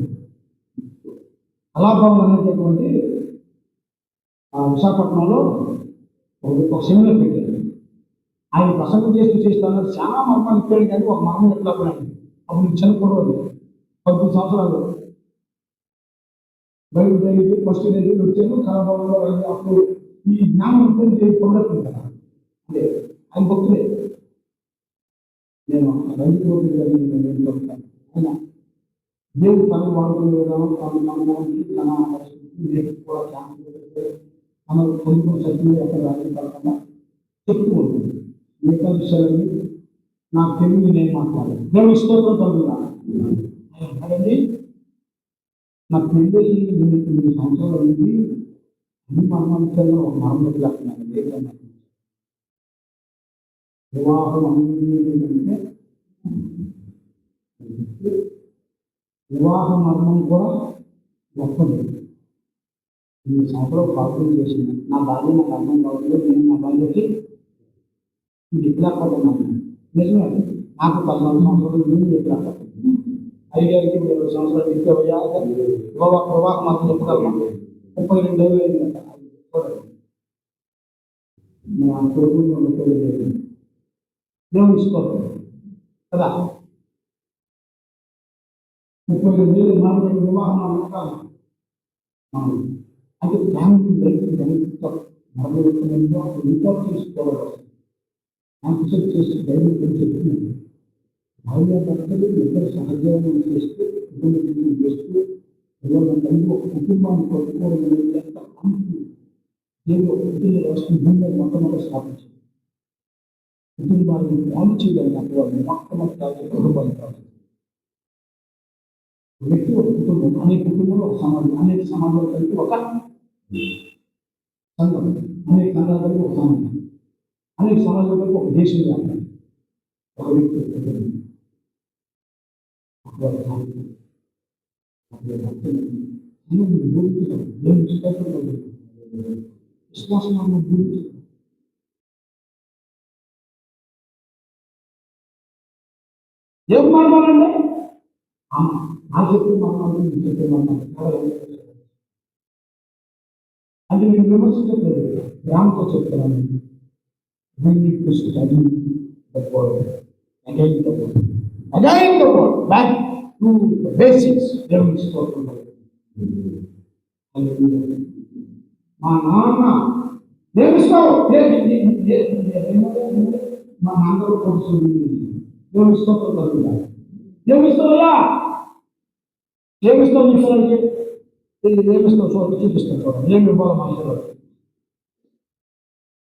అలాభావం అనేటటువంటి విశాఖపట్నంలో ఒక సెమినార్ పెట్టారు. ఆయన ప్రసంగం చేస్తాను చాలా మర్మాలు ఇప్పాడు, కానీ ఒక మర్మం ఎట్లా పోయాడు. అప్పుడు చిన్నప్పుడు 10 సంవత్సరాలు బయట ఫస్ట్ వచ్చాను కళాభావంలో. అప్పుడు ఈ జ్ఞానం పొందట్లేదు కదా, అంటే ఆయన భక్తులే. నేను రైతు ఆయన దేవుడు తను వాడుకునే విధానం తన పరిస్థితి కూడా మన కొన్ని శక్తులు ఎక్కడ రాజకీయకుండా చెప్తూ ఉంటుంది. మిగతా విషయాలని నాకు తెలియదు, నేను మాట్లాడాలి. దేవుడి స్తోత్రం కలుగుతున్నాను. అదండి నాకు పెళ్ళి 8 సంవత్సరాలు అయింది. అన్ని మర్మాంశాల్లో ఒక మరణం లేకున్నాను. లేదన్నా వివాహం అంటే వివాహ మర్మం కూడా గొప్పది. 8 సంవత్సరాలు ప్రార్థన చేసింది. నా భార్య నాకు అర్థం కావట్లేదు, నేను నా భార్యకి ఇది ఎట్లా పడుతున్నాను. నిజమే, నాకు 14 సంవత్సరాలు నేను ఎట్లా పడుతుంది. 5 సంవత్సరాలు ఇచ్చేవయ్యా వివాహ మాత్రం చెప్పగలమా? 32 ఏళ్ళు అయిందంట. దేవుని స్తోత్రం కదా. 32 ఏళ్ళు మాత్రం వివాహం కాదు. అంటే ఫ్యామిలీ లైఫ్ మరణిస్తుందో అప్పుడు రికార్డ్ చేసుకోవాలి. కాన్సెప్ట్ చేసి డైలీ చెప్తున్నాను. భార్య భర్తలు ఇద్దరు సహజీవనం చేస్తూ కుటుంబం చేస్తూ పిల్లలందరూ ఒక కుటుంబాన్ని కొట్టుకోవడం అనేది ఎంత కాన్ఫిడెంట్. దేవుడు కుటుంబ వ్యవస్థ మొట్టమొదటి స్థాపించారు. కుటుంబాన్ని బాగు చేయగలిగినప్పుడు వాళ్ళు మొట్టమొదటి కుటుంబాన్ని కాదు. వ్యక్తి ఒక కుటుంబం, అనేక కుటుంబంలో ఒక సమాజం, అనేక సమాజాలు కలిపి ఒక సంఘం, అనేక సంఘాలు కలిపి ఒక సమాజం, అనేక సమాజాలు కలిపి ఒక దేశం వ్యాప్తం. ఒక వ్యక్తి విశ్వాసం ఏం మాట్లాడండి. ఆ చెప్పి మాట్లాడాలి, ఈ చెప్పి మాట్లాడాలి. అది నేను విమర్శించట్లేదు, గ్రామంతో చెప్తున్నాను. Again the word, back to the basics. దేవుని స్తోత్రం. మా నాన్న ఏమిస్తావు మా నాన్నగారు కొడుతుంది ఏమిస్తావు తగ్గుతా ఏమిస్తావయ్యా ఏమిస్తావు నీ పిల్లలకి ఏమిస్తావు చూడండి చూపిస్తాను చూడండి ఏమి ఇవ్వాలి మా పిల్లలు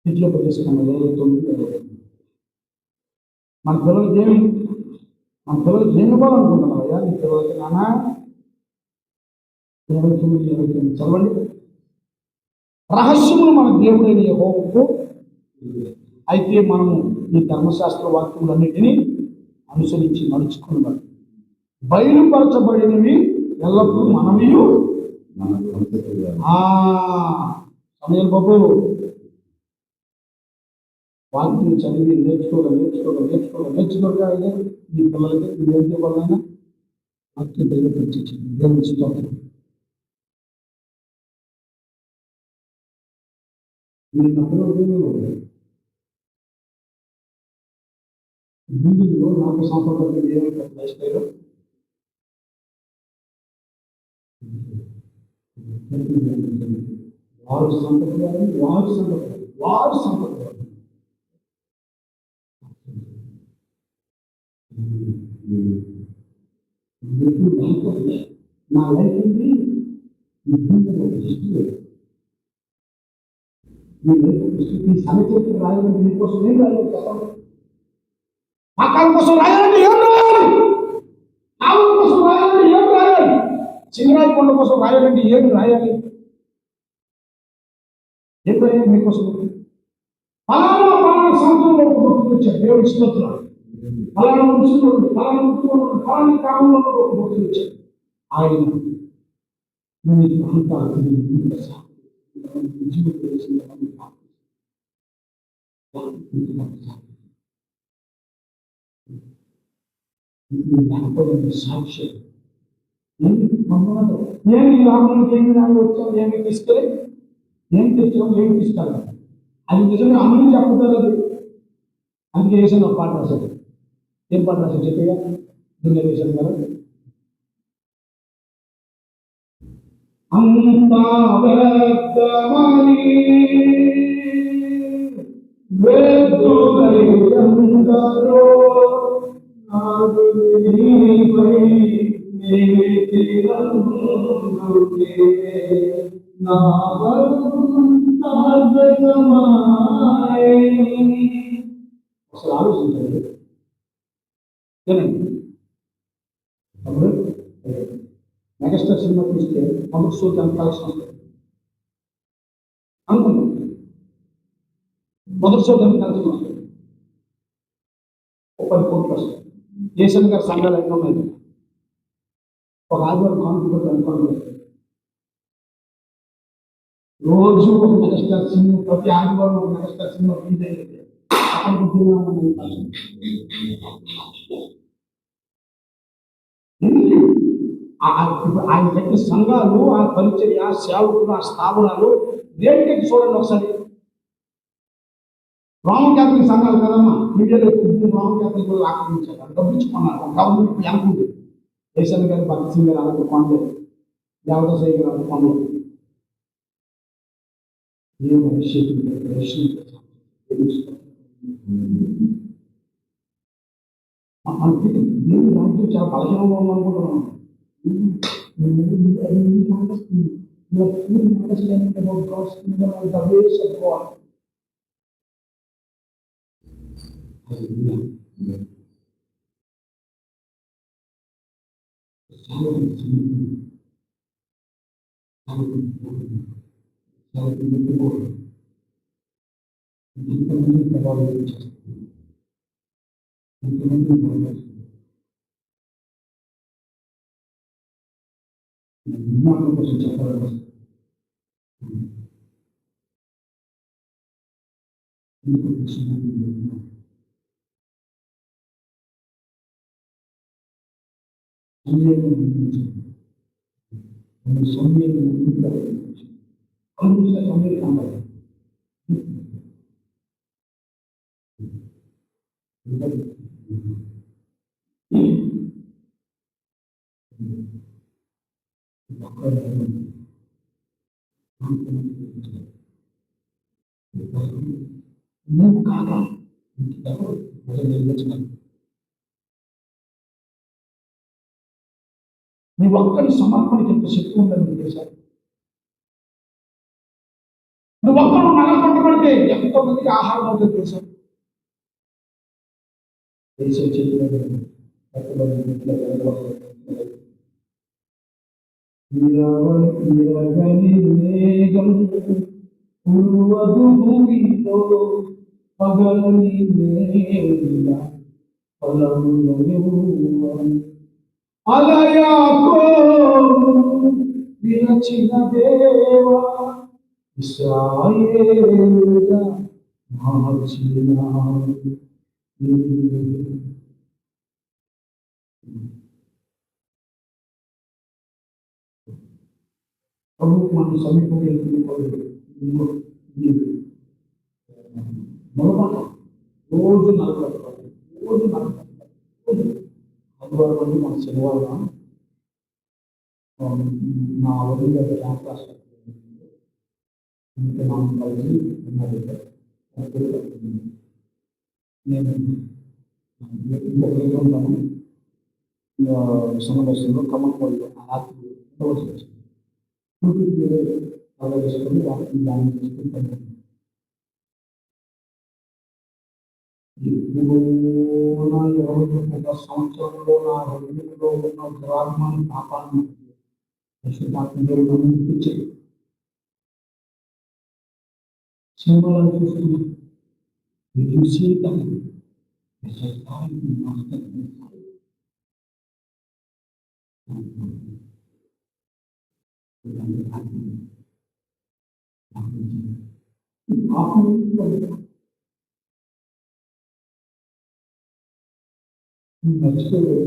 ఇంట్లో చేసుకున్నాం 29 మన పిల్లలకి ఏమి ఇవ్వాలనుకుంటున్నావయ్యా నీ పిల్లలకి నాన్న 29 చదవండి రహస్యములు మన దేవుడైన యెహోవాకు అయితే మనము ఈ ధర్మశాస్త్ర వాక్యములన్నిటినీ అనుసరించి నడుచుకున్నాం బయలుపరచబడినవి ఎల్లప్పుడూ మనమియు మన సంతతిగా సమయం బాబు వాక్యం చదివి నేర్చుకోగా ఈ పిల్లలకి ఏంటి వలన వాక్యం బయలుపరిచింది దేవుని స్తోత్రం వీధిలో నాకు సంపర్కం ఏమైనా లైఫ్స్టైల్ వారు సంపర్కాలు నా లైఫ్ ఉంది ఈ సమచరిత్ర రాయాలంటే మీకోసం ఏం రాయాలి చెప్పండి ఆకాల కోసం రాయాలంటే ఏం రాయాలి ఆవుల కోసం రాయాలంటే ఏం రాయాలి సింగరాయి కొండ కోసం రాయాలంటే ఏమి రాయాలి ఏం రాయాలి మీకోసం పలానా సంవత్సరంలో ఒక భక్తుడు వచ్చాడు దేవుడి స్తోత్రం పలానా ముసుకుడు పలానా ముట్టుకున్నాడు పలానా కాలంలో ఒక భక్తుడు వచ్చాడు ఆయన అంతా సాక్షి ఏమి లాభానికి ఏమి రాని వచ్చాం ఏమి తీసుకెళ్ళి ఏమి తెచ్చాం ఏమి తీసుకెళ్ళాలి అది నిజంగా అందరూ చెప్పుతారు అది అందుకే వేసాను ఒక పాట రాశాడు ఏం పాట రాశాడు చెప్పగా దుర్గా వేసాను కదా అంతా వ్యర్థమని వేదులయందరో నాదు నీపై నీతిరందుకే నా వర్తార్థకమాయే అసలు ఆలోచించండి ఏనండి అప్పుడు మెగాస్టార్ సినిమా చూస్తే మొదటి షో ఎంత కలెక్షన్ వస్తుంది అనుకున్నాం మొదటి షో ఎంత కలెక్షన్ వస్తుంది 30 కోట్లు వస్తుంది దేశం గారి సంఘాలు ఎన్నో ఉన్నాయి ఒక ఆదివారం కాన్ఫిడెంట్ అనుకోండి రోజు ఒక మెగాస్టార్ సినిమా ప్రతి ఆదివారం ఒక మెగాస్టార్ సినిమా రిలీజ్ అయితే ఆయన చెప్పిన సంఘాలు ఆ పరిచర్య సేవకులు ఆ స్థాపనాలు దేనికైతే చూడండి ఒకసారి రామన్ క్యాథలిక్ సంఘాలు కదమ్మా ఇండియాలో రామన్ క్యాథలిక్ ఆక్రమించారు డబ్బించుకున్నారు గవర్నమెంట్ బ్యాంకు దేశాన్ని గారి భక్తి సింగ్ గారు అలాంటి కొనలేదు దేవదాసయ్య గారు అలాంటి కొనలేదు ఏం అభిషేకం మనకి దేవుని రాజ్యం చాలా బలహీనంగా ఉందనుకుంటున్నాం కోసం చెప్పాలి నువ్వు కాదా ఎవరు ప్రజలు నిర్మించినారు. నీ ఒక్కరి సమర్పణకి ఎంత శక్తి ఉందని నీకు తెలుసా? నువ్వు ఒక్కరు నలగొట్టబడితే ఎంతోమందికి ఆహారం అవుతుంది తెలుసా? దేశం చెప్పిన పూర్వదు భూమిలో పగలని వేళ ఫలములను అలయాకో విరచిన దేవా ఇశ్రాయేలుగా మార్చినావు. ప్రభు మనం సమీపంలో మొదట రోజు నలభై రోజు ఆదివారం అంటే మన శనివారం నా వదిలి క్లాస్ ఇంకా నాకు కలిసి నేను ఇంకొక సమావేశంలో కమ్మపల్లిలో ఆ రాత్రి ఉండవలసి ఆలోచించుకొని దాన్ని తీసుకుంటాను. నా 21 సంవత్సరంలో నా హృదయంలో ఉన్న దురాత్మని పాపాన్ని చూసి సినిమాలను చూస్తున్నాను. చూసి మర్చిపోలేదు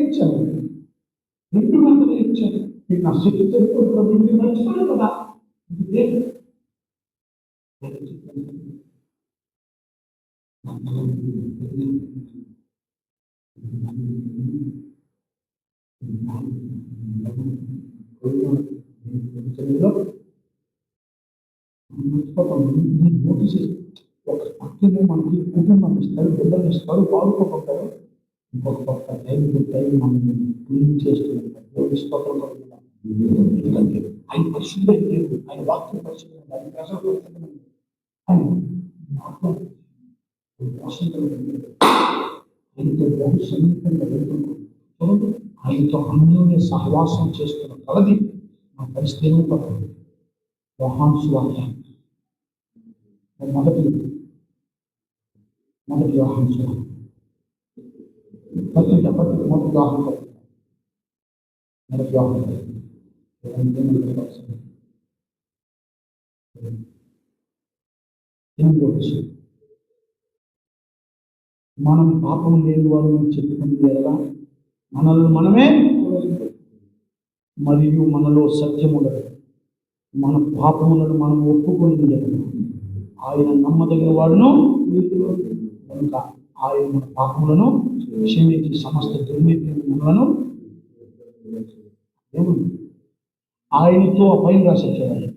ఇచ్చాను, 2 గంటలు ఇచ్చాను. మీకు నా శక్తి సరిపోతుంది, మర్చిపోలేదు కదా. నోటీస్ ఒక పక్కనే మనకి కుటుంబం ఇస్తారు, బిడ్డలు ఇస్తారు, వాడుకోకుంటారు. ఇంకొక పక్క టైం మనం క్లీన్ చేస్తూ ఉంటాం. ఎందుకంటే ఆయన పరిశుద్ధ లేదు, ఆయన వాక్యం పరిశుద్ధం, ఆయన ప్రజలు పరిశుద్ధం, ఆయన ఆయనతో బహు సమీపంగా వెళ్తున్నాం. ఆయనతో అన్యోన్య సహవాసం చేస్తున్న కలది మన పరిస్థితి ఏమవుతుంది? యోహాను సువార్త మొదటి యోహాను సువార్త మొదటి యోహాను మనం పాపం లేని వాళ్ళని చెప్పుకుంది ఎలా? మనల్ని మనమే మరియు మనలో సత్యముండదు. మన పాపములను మనం ఒప్పుకొని ఆయన నమ్మదగిన వాడును కనుక ఆయన మన పాపములను క్షమించి సమస్త దుర్నీతిలను ఆయనతో పైన రాసేయాలి.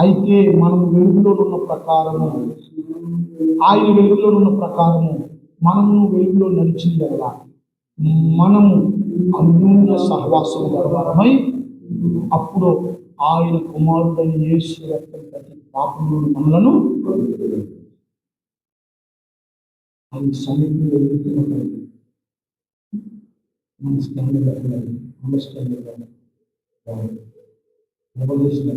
అయితే మనం వెలుగులో ఉన్న ప్రకారము, ఆయన వెలుగులో ఉన్న ప్రకారము మనము వెలుగులో నడిచింది కదా, మనము అన్యోన్య సహవాసము గలవారమై అప్పుడు ఆయన కుమారుడైన యేసు రక్తం ప్రతి పాపములను మనలను ఆయన సమీపంలో వెళ్తున్న మన స్టాండర్డ్ అండర్స్టాండింగ్ రెవల్యూషన్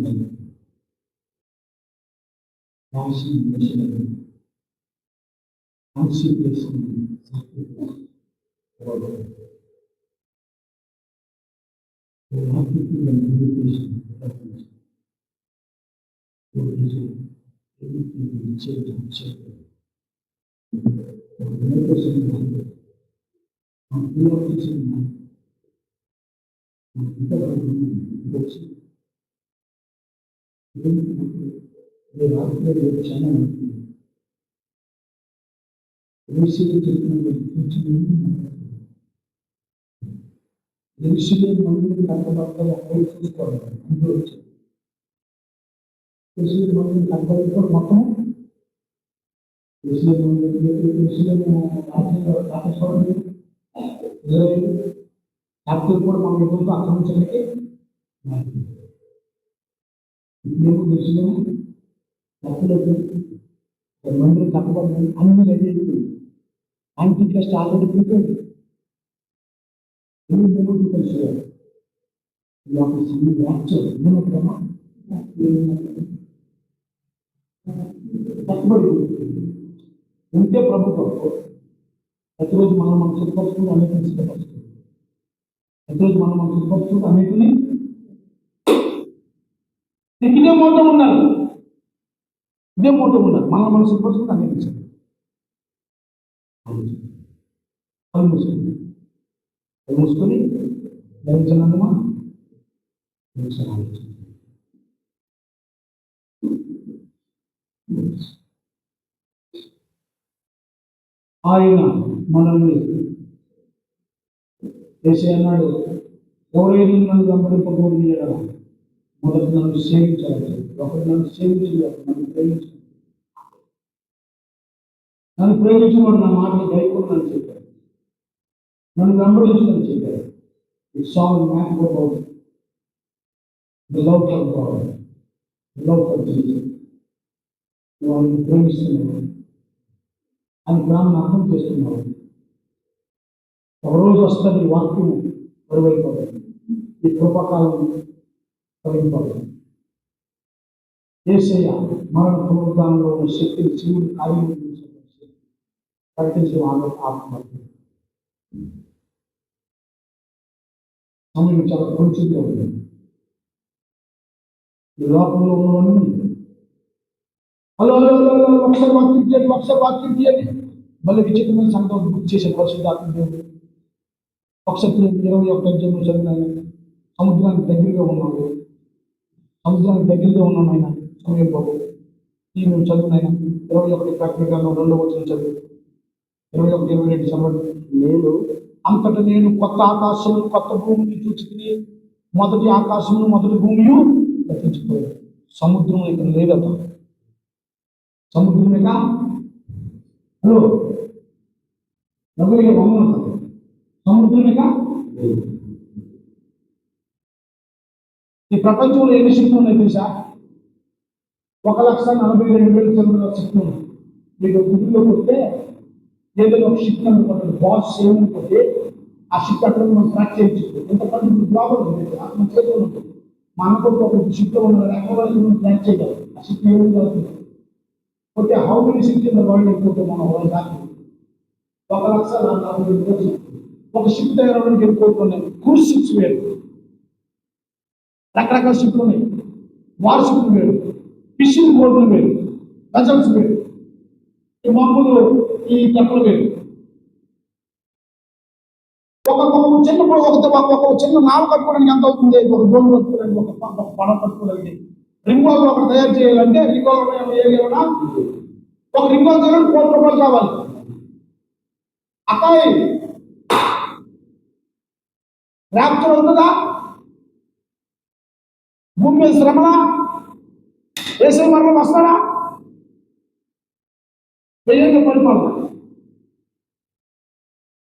ఎరుషలేము మందిరం కట్టబడతాం అక్కడ చూసుకోవాలి. అందులో వచ్చారు ఎరుషలేము మందిరం కట్టబడి మొత్తం ఎరుషలేము రాజేశ్వరం ఇజ్రాయేల్ క్యాపిటల్ కూడా మన యుద్ధంతో ఆక్రమించడానికి ఇప్పుడేమో ఎరుషలేము మందిరం కట్టబడి అన్ని రెడీ అయిపోయింది. యాంటీక్రిస్ట్ ఆల్రెడీ ప్రిపేర్డ్. కట్టుబడి ఉంటే ప్రభుత్వం ప్రతిరోజు మనం సిద్ధపరుచుకుంటూ అన్నిటిని సిద్ధపరుచుకుంటాం. ప్రతిరోజు మనం సిద్ధపరుచుకుంటూ అన్నిటిని ఇదే మోటం ఉన్నారు. ఇదే మోటం ఉన్నారు. మనం సిద్ధపరుచుకుంటూ అన్నిటిని సిద్ధం మూసుకొని ధరించినందుమా ఆయన మనల్ని చేసే అన్నాడు, ఎవరైనా నన్ను వెంబడింపకూడదు కదా, మొదటి నన్ను సేవించాలి. ఒకటి నన్ను సేవించాలి, నన్ను ప్రేమించాలి. నన్ను ప్రేమించిన వాడు నా మాటలు గైకొనని చెప్పారు. నన్ను వెంబడించని చెప్పారు. It's all matter about the love for God, the love for Jesus. వాళ్ళని ప్రేమిస్తున్నారు అని ప్రాణం అర్థం చేస్తున్నారు. ఒకరోజు వస్తుంది వాక్యం బరువైపోతుంది, ఈ కృపకాలం కలిగిపోతుంది. యేసయ్య మరణ పునరుద్ధానంలో ఉన్న శక్తిని శివుడు కార్యం ప్రకటించి ఆత్మహత్య సమయం చాలా కొంచెంగా ఉంది. ఈ లోకంలో ఉన్నవన్నీ హలో ఒకసారి వాక్యం తీయండి మళ్ళీ విచిత్రమైన సంగతి గుర్తు చేసే పరిశుద్ధాత్మ దేవుడు. ఒకసారి 21 అధ్యాయం చదివినాను. సముద్రానికి దగ్గరగా ఉన్నాడు. సముద్రానికి దగ్గరగా ఉన్నాను ఆయన సమయం బాబు. ఈ మేము చదివినాయన 21 ప్రకటన 2వ వచనం చదువు. 21:22 చదవండి. నేను అంతటా నేను కొత్త ఆకాశమును కొత్త భూమిని చూచుకుని, మొదటి ఆకాశమును మొదటి భూమియు గతించిపోయాడు. సముద్రం ఇక్కడ లేదట. సముద్రమేగా హలో సముద్రమేగా. ఈ ప్రపంచంలో ఎన్ని శక్తులు ఉన్నాయి తెలుసా? 1,42,000 చంద్రుల శక్తులు ఉన్నాయి. మీకు గుడిలోకి వస్తే ఏదైనా ఒక శక్తి అనుకోండి, బాస్ ఏమనుకుంటే ఆ శక్తి అక్కడ మనం ట్రాక్ చేయొచ్చు. ఎంతకంటే గ్లోబల్ మన చేతిలో ఉంటుంది. మా అనుకుంటే ఒక శక్తిలో ఉన్న ఎక్కడ ట్రాక్ చేయగలం. ఆ శక్తి ఏమి జరుగుతుంది okay. How many Shakti world అనుకుంటే మనం దాన్ని 1,42,000 ఒక షిప్ దగ్గర వెళ్ళిపోతున్నాయి. క్రూజ్ షిప్స్ వేరు, రకరకాల షిప్లు ఉన్నాయి. వార్ షిప్లు వేరు, ఫిషింగ్ బోట్లు వేరు, వెజల్స్ వేరు, ఈ మామూలు ఈ తెప్పలు వేరు. ఒక చిన్న నావ కట్టుకోవడానికి ఎంత అవుతుంది? ఒక దోణి కట్టుకోవడానికి, ఒక పడవ కట్టుకోవడానికి. రింగోలు ఒకటి తయారు చేయాలంటే రింగోలు ఏమైనా ఒక రింగోలు చేయాలంటే ₹1,00,000 కావాలి. అకాయి ర్యాప్చర్ అవుతుందా? భూమి మీద శ్రమణ వేసే మరణం వస్తాడా? వెయ్యి పరిపాలన.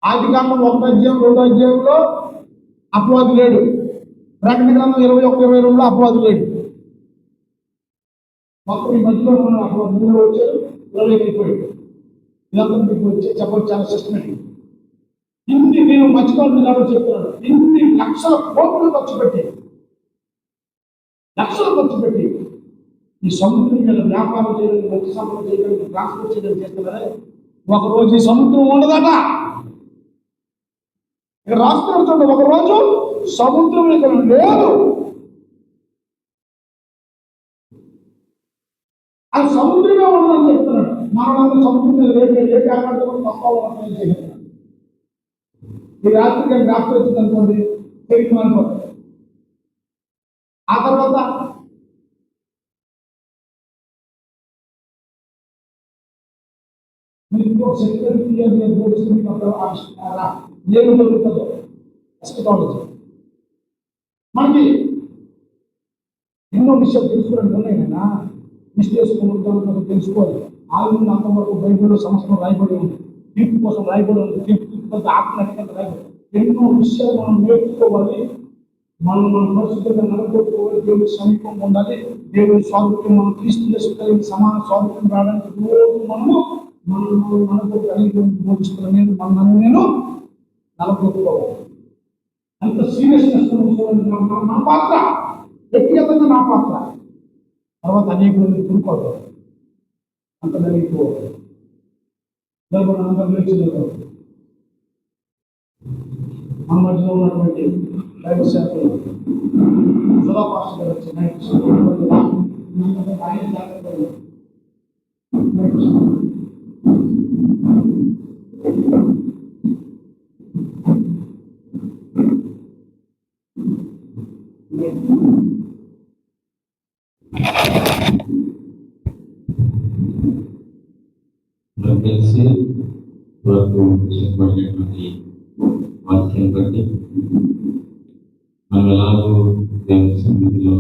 ఆదికాండం 1వ అధ్యాయం 2వ అధ్యాయంలో అపవాది లేడు. ప్రకటన గ్రంథం 21:22 అపవాది లేడు. మొత్తం ఈ మధ్యలో ఉన్న అపవాది 3 వచ్చారు, 20 అయిపోయాడు. ఇదంతా మీకు వచ్చి చెప్పడం చాలా సిస్టమేటిక్. ఇన్ని నేను మర్చిపోతుంది కాబట్టి చెప్తున్నాను. ఇన్ని లక్షల కోట్లు ఖర్చు పెట్టి ఈ సముద్రం మీద వ్యాపారం చేయడానికి, మత్స్య సంపద చేయడానికి, ట్రాన్స్పోర్ట్ చేయడానికి చేస్తున్నారే. ఒకరోజు ఈ సముద్రం ఉండదట. ఇక్కడ రాష్ట్రం చూడండి, ఒకరోజు సముద్రం ఇక్కడ లేదు. అది సముద్రమే ఉండదని చెప్తున్నాడు. మనందరూ సముద్రం మీద ఏ వ్యాపారం తప్ప చేయగలుగుతాం. ఈ రాత్రికి డాక్టర్ వచ్చింది అనుకోండి, తెలియదు అనుకోండి. ఆ తర్వాత మీకు సెక్యూరిటీ ఏమి దొరుకుతుందో ఎస్కటాలజీ మనకి ఎన్నో విషయాలు తెలుసుకోవడానికి ఉన్నాయి కదా, విశ్లేషణ తెలుసుకోవాలి. ఆల్రెడీ అంతవరకు బైబిల్లో సంవత్సరం రాయబడి ఉంది, తీర్పు కోసం రాయబడి ఉంది, తీర్పు ఆత్మహత్య రాయబడి ఎన్నో విషయాలు మనం నేర్చుకోవాలి. మనం మన పరిస్థితుల్లో నడపడుకోవాలి, దేవుడి సమీపంగా ఉండాలి. దేవుడి స్వారూప్యం మనం క్రీస్తు కలిగి సమాన స్వారూప్యం రావడానికి రోజు మనము మనకు కలిగి బోధిస్తున్నాను. నేను నలగొట్టుకోవాలి. అంత సీరియస్నెస్ నా పాత్ర, వ్యక్తిగతంగా నా పాత్ర. తర్వాత అనేకులను చూడుకోవాలి, అంత కలిగిపోవాలి. అందరూ లేచినారు. మన మధ్యలో ఉన్నటువంటి దైవ సేవకులు సుధాపాస్ గారు వచ్చి నాకు తెలిసి వరకు చెప్పబడినటువంటి వాక్యం బట్టి మనం ఎలాగో దేవుని సన్నిధిలో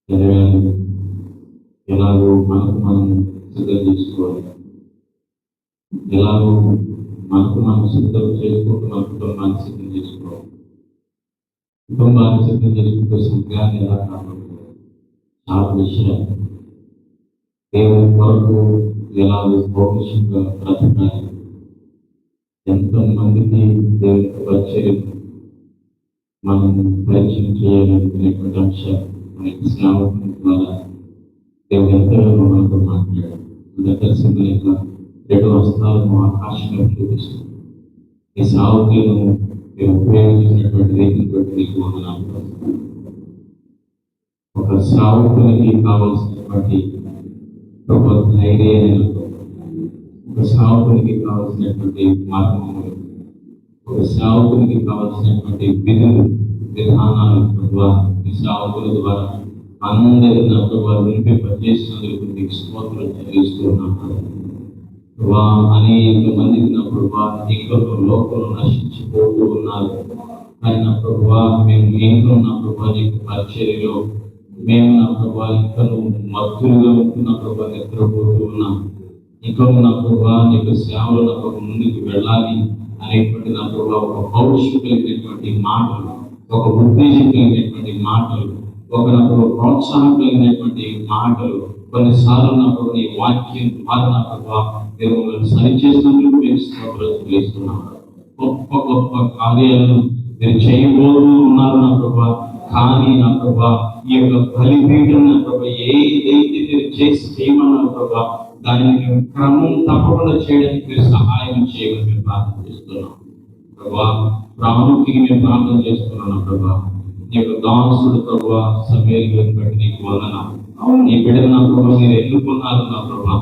ఎదగాలి, ఎలాగో మనకు మనం సిద్ధం చేసుకోవాలి, ఎలాగో మనకు మనం సిద్ధం చేసుకుంటూ మన కుటుంబాన్ని సిద్ధం చేసుకోవాలి, కుటుంబాన్ని సిద్ధం చేసుకుంటూ సంఘాన్ని ఎలా కాపాడుకోవాలి. చాలా విషయాలు దేవుని కొరకు ఎలాగో పౌరుషంగా బ్రతకాలి, ఎంతమందికి దేవుని పరిచయం మనం పరిచయం చేయాలనుకునేటువంటి అంశాలు మనకి శ్రావణం ద్వారా దేవుడు ఎంతగానో మనతో మాట్లాడారు. దర్శనం యొక్క 2 వస్త్రాలను ఆకాశంలో చూపిస్తుంది. ఈ శ్రావకులను మీరు ఉపయోగించినటువంటి రీతిని బట్టి నీకు వందనాలు. ఒక శ్రావకునికి కావాల్సినటువంటి ఒక ధైర్యమైన, ఒక శ్రావకునికి కావాల్సినటువంటి మార్గములు, ఒక శ్రావకునికి కావాల్సినటువంటి విధులు విధానాలు ఈ శ్రావకుల ద్వారా అందరి నా ప్రభావ వినిపింపజేసినందుకు నీకు స్తోత్రం చెల్లిస్తూ ఉన్నాను. అనేక మందికి నా ప్రభావ ఇంకా లోకంలో నశించిపోతూ ఉన్నారు. కానీ నా ప్రభావ మేము ఇంకా నా ప్రభావ నీకు పరిచర్యలో మేము నా ప్రభావ ఇంకా మత్తులుగా ఉంటున్న ప్రభావ నిద్రపోతూ ఉన్నాం. ఇంకా నా ప్రభావ నీకు సేవలో నా ప్రభావ ముందుకు వెళ్ళాలి అనేటువంటి నా ప్రభావ ఒక పౌరుషం కలిగినటువంటి మాటలు, ఒక ఉద్దేశం కలిగినటువంటి మాటలు, ఒక నా ప్రభావ ప్రోత్సాహం కలిగినటువంటి మాటలు, కొన్నిసార్లు నా ప్రభావ నీ వాక్యం ద్వారా నా ప్రభావ దేవులను సరిచేసినందుకు మేము స్తోత్రం చెల్లిస్తున్నాము. గొప్ప గొప్ప కార్యాలను మీరు చేయబోతూ ఉన్నారు నా ప్రభావ. కానీ నా ప్రభావ ఈ యొక్క బలిపీఠం నా ప్రభావ ఏదైతే మీరు చేయమన్నారు ప్రభావ, దాన్ని మేము క్రమం తప్పకుండా చేయడానికి మీరు సహాయం చేయమని మేము ప్రార్థన చేస్తున్నాం ప్రభా. ప్రాముఖ్యంగా మేము ప్రార్థన చేస్తున్నాను ప్రభా. నీ యొక్క దాసుడు ప్రభా సమయాలను బట్టి నీకు వందనాలు. నీ బిడ్డలు నా ప్రభావ మీరు ఎన్నుకున్నారు నా ప్రభా.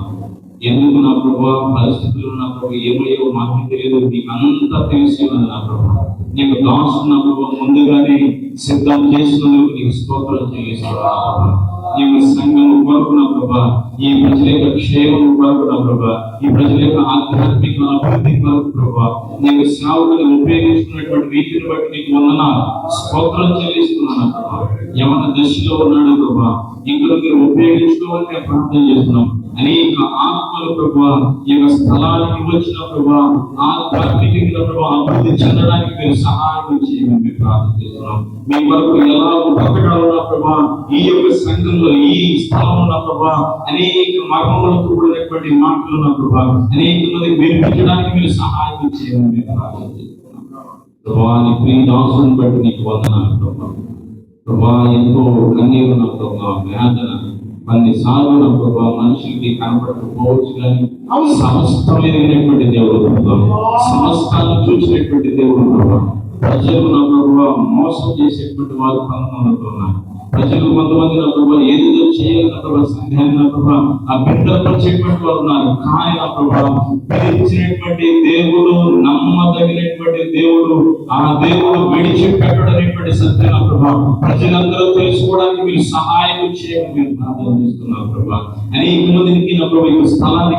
ఎందుకు నా ప్రభావ పరిస్థితులు నా ప్రభావ ఏమయ్యో మాకు తెలియదు, నీకు అంతా తెలిసి ఉంది నా ప్రభావ. నీకు దాసుడు నా ప్రభావ ముందుగానే సిద్ధం చేసినందుకు నీకు స్తోత్రం చెల్లిస్తున్నాను. ఈ సంఘం కొరకు నా ప్రభా, ఈ ప్రజల యొక్క క్షేమం కొరకు నా ప్రభా, ఈ ప్రజల యొక్క ఆధ్యాత్మిక అభివృద్ధి కొరకు ప్రభా, నీకు సేవకులు ఉపయోగించుకున్నటువంటి రీతిని బట్టి నీకు వందనాలు స్తోత్రం చెల్లిస్తున్నాను ప్రభా. యవన దశలో ఉన్నాడు ప్రభా, ఇంకా మీరు ఉపయోగించుకోవాలని మేము ప్రార్థన చేస్తున్నాం. అనేక ఆత్మల ప్రభా ఈ యొక్క స్థలానికి వచ్చిన ప్రభా ఆధ్యాత్మికంగా ప్రభా అభివృద్ధి చెందడానికి మీరు సహాయం చేయమని మేము ప్రార్థన చేస్తున్నాం. మీ వరకు ఎలా బ్రతకాలన్నా ప్రభా, ఈ యొక్క సంఘంలో ఈ స్థలంలో నా ప్రభా అనేక మర్మములతో కూడినటువంటి మాటలు నా ప్రభా అనేక మంది వినిపించడానికి మీరు సహాయం చేయమని మేము ప్రార్థన చేస్తున్నాం ప్రభా. నీ ప్రియ దాసుని బట్టి నీకు వందనాలు ప్రభా. ప్రభా ఎంతో కన్నీరు నా ప్రభా, వేదన కొన్నిసార్లు నా ప్రభా మనుషులకి కనపడకపోవచ్చు, కానీ సమస్తం ఎదిగినటువంటి దేవుడు ప్రభా, సమస్తాన్ని చూసినటువంటి దేవుడు ప్రభా. ప్రజలు నా ప్రభా మోసం చేసేటువంటి వారు కొంతమంది ఉన్నారు. ప్రజలు కొంతమంది నా ప్రభా ఏదో చేయాలి నా ప్రభా సంఘాన్ని నా ప్రభా అభ్యంతరపరిచేటువంటి వారు ఉన్నారు. కానీ నా ప్రభా పిలిచినటువంటి దేవుడు, నమ్మదగినటువంటి దేవుడు, ఆ దేవుడు విడిచిపెట్టడనేటువంటి సత్యం నా ప్రభా ప్రజలందరూ తెలుసుకోవడానికి మీరు సహాయం చేయమని మేము ప్రార్థన చేస్తున్నాం ప్రభా. అనేక మందికి నా ప్రభా ఈ స్థలాన్ని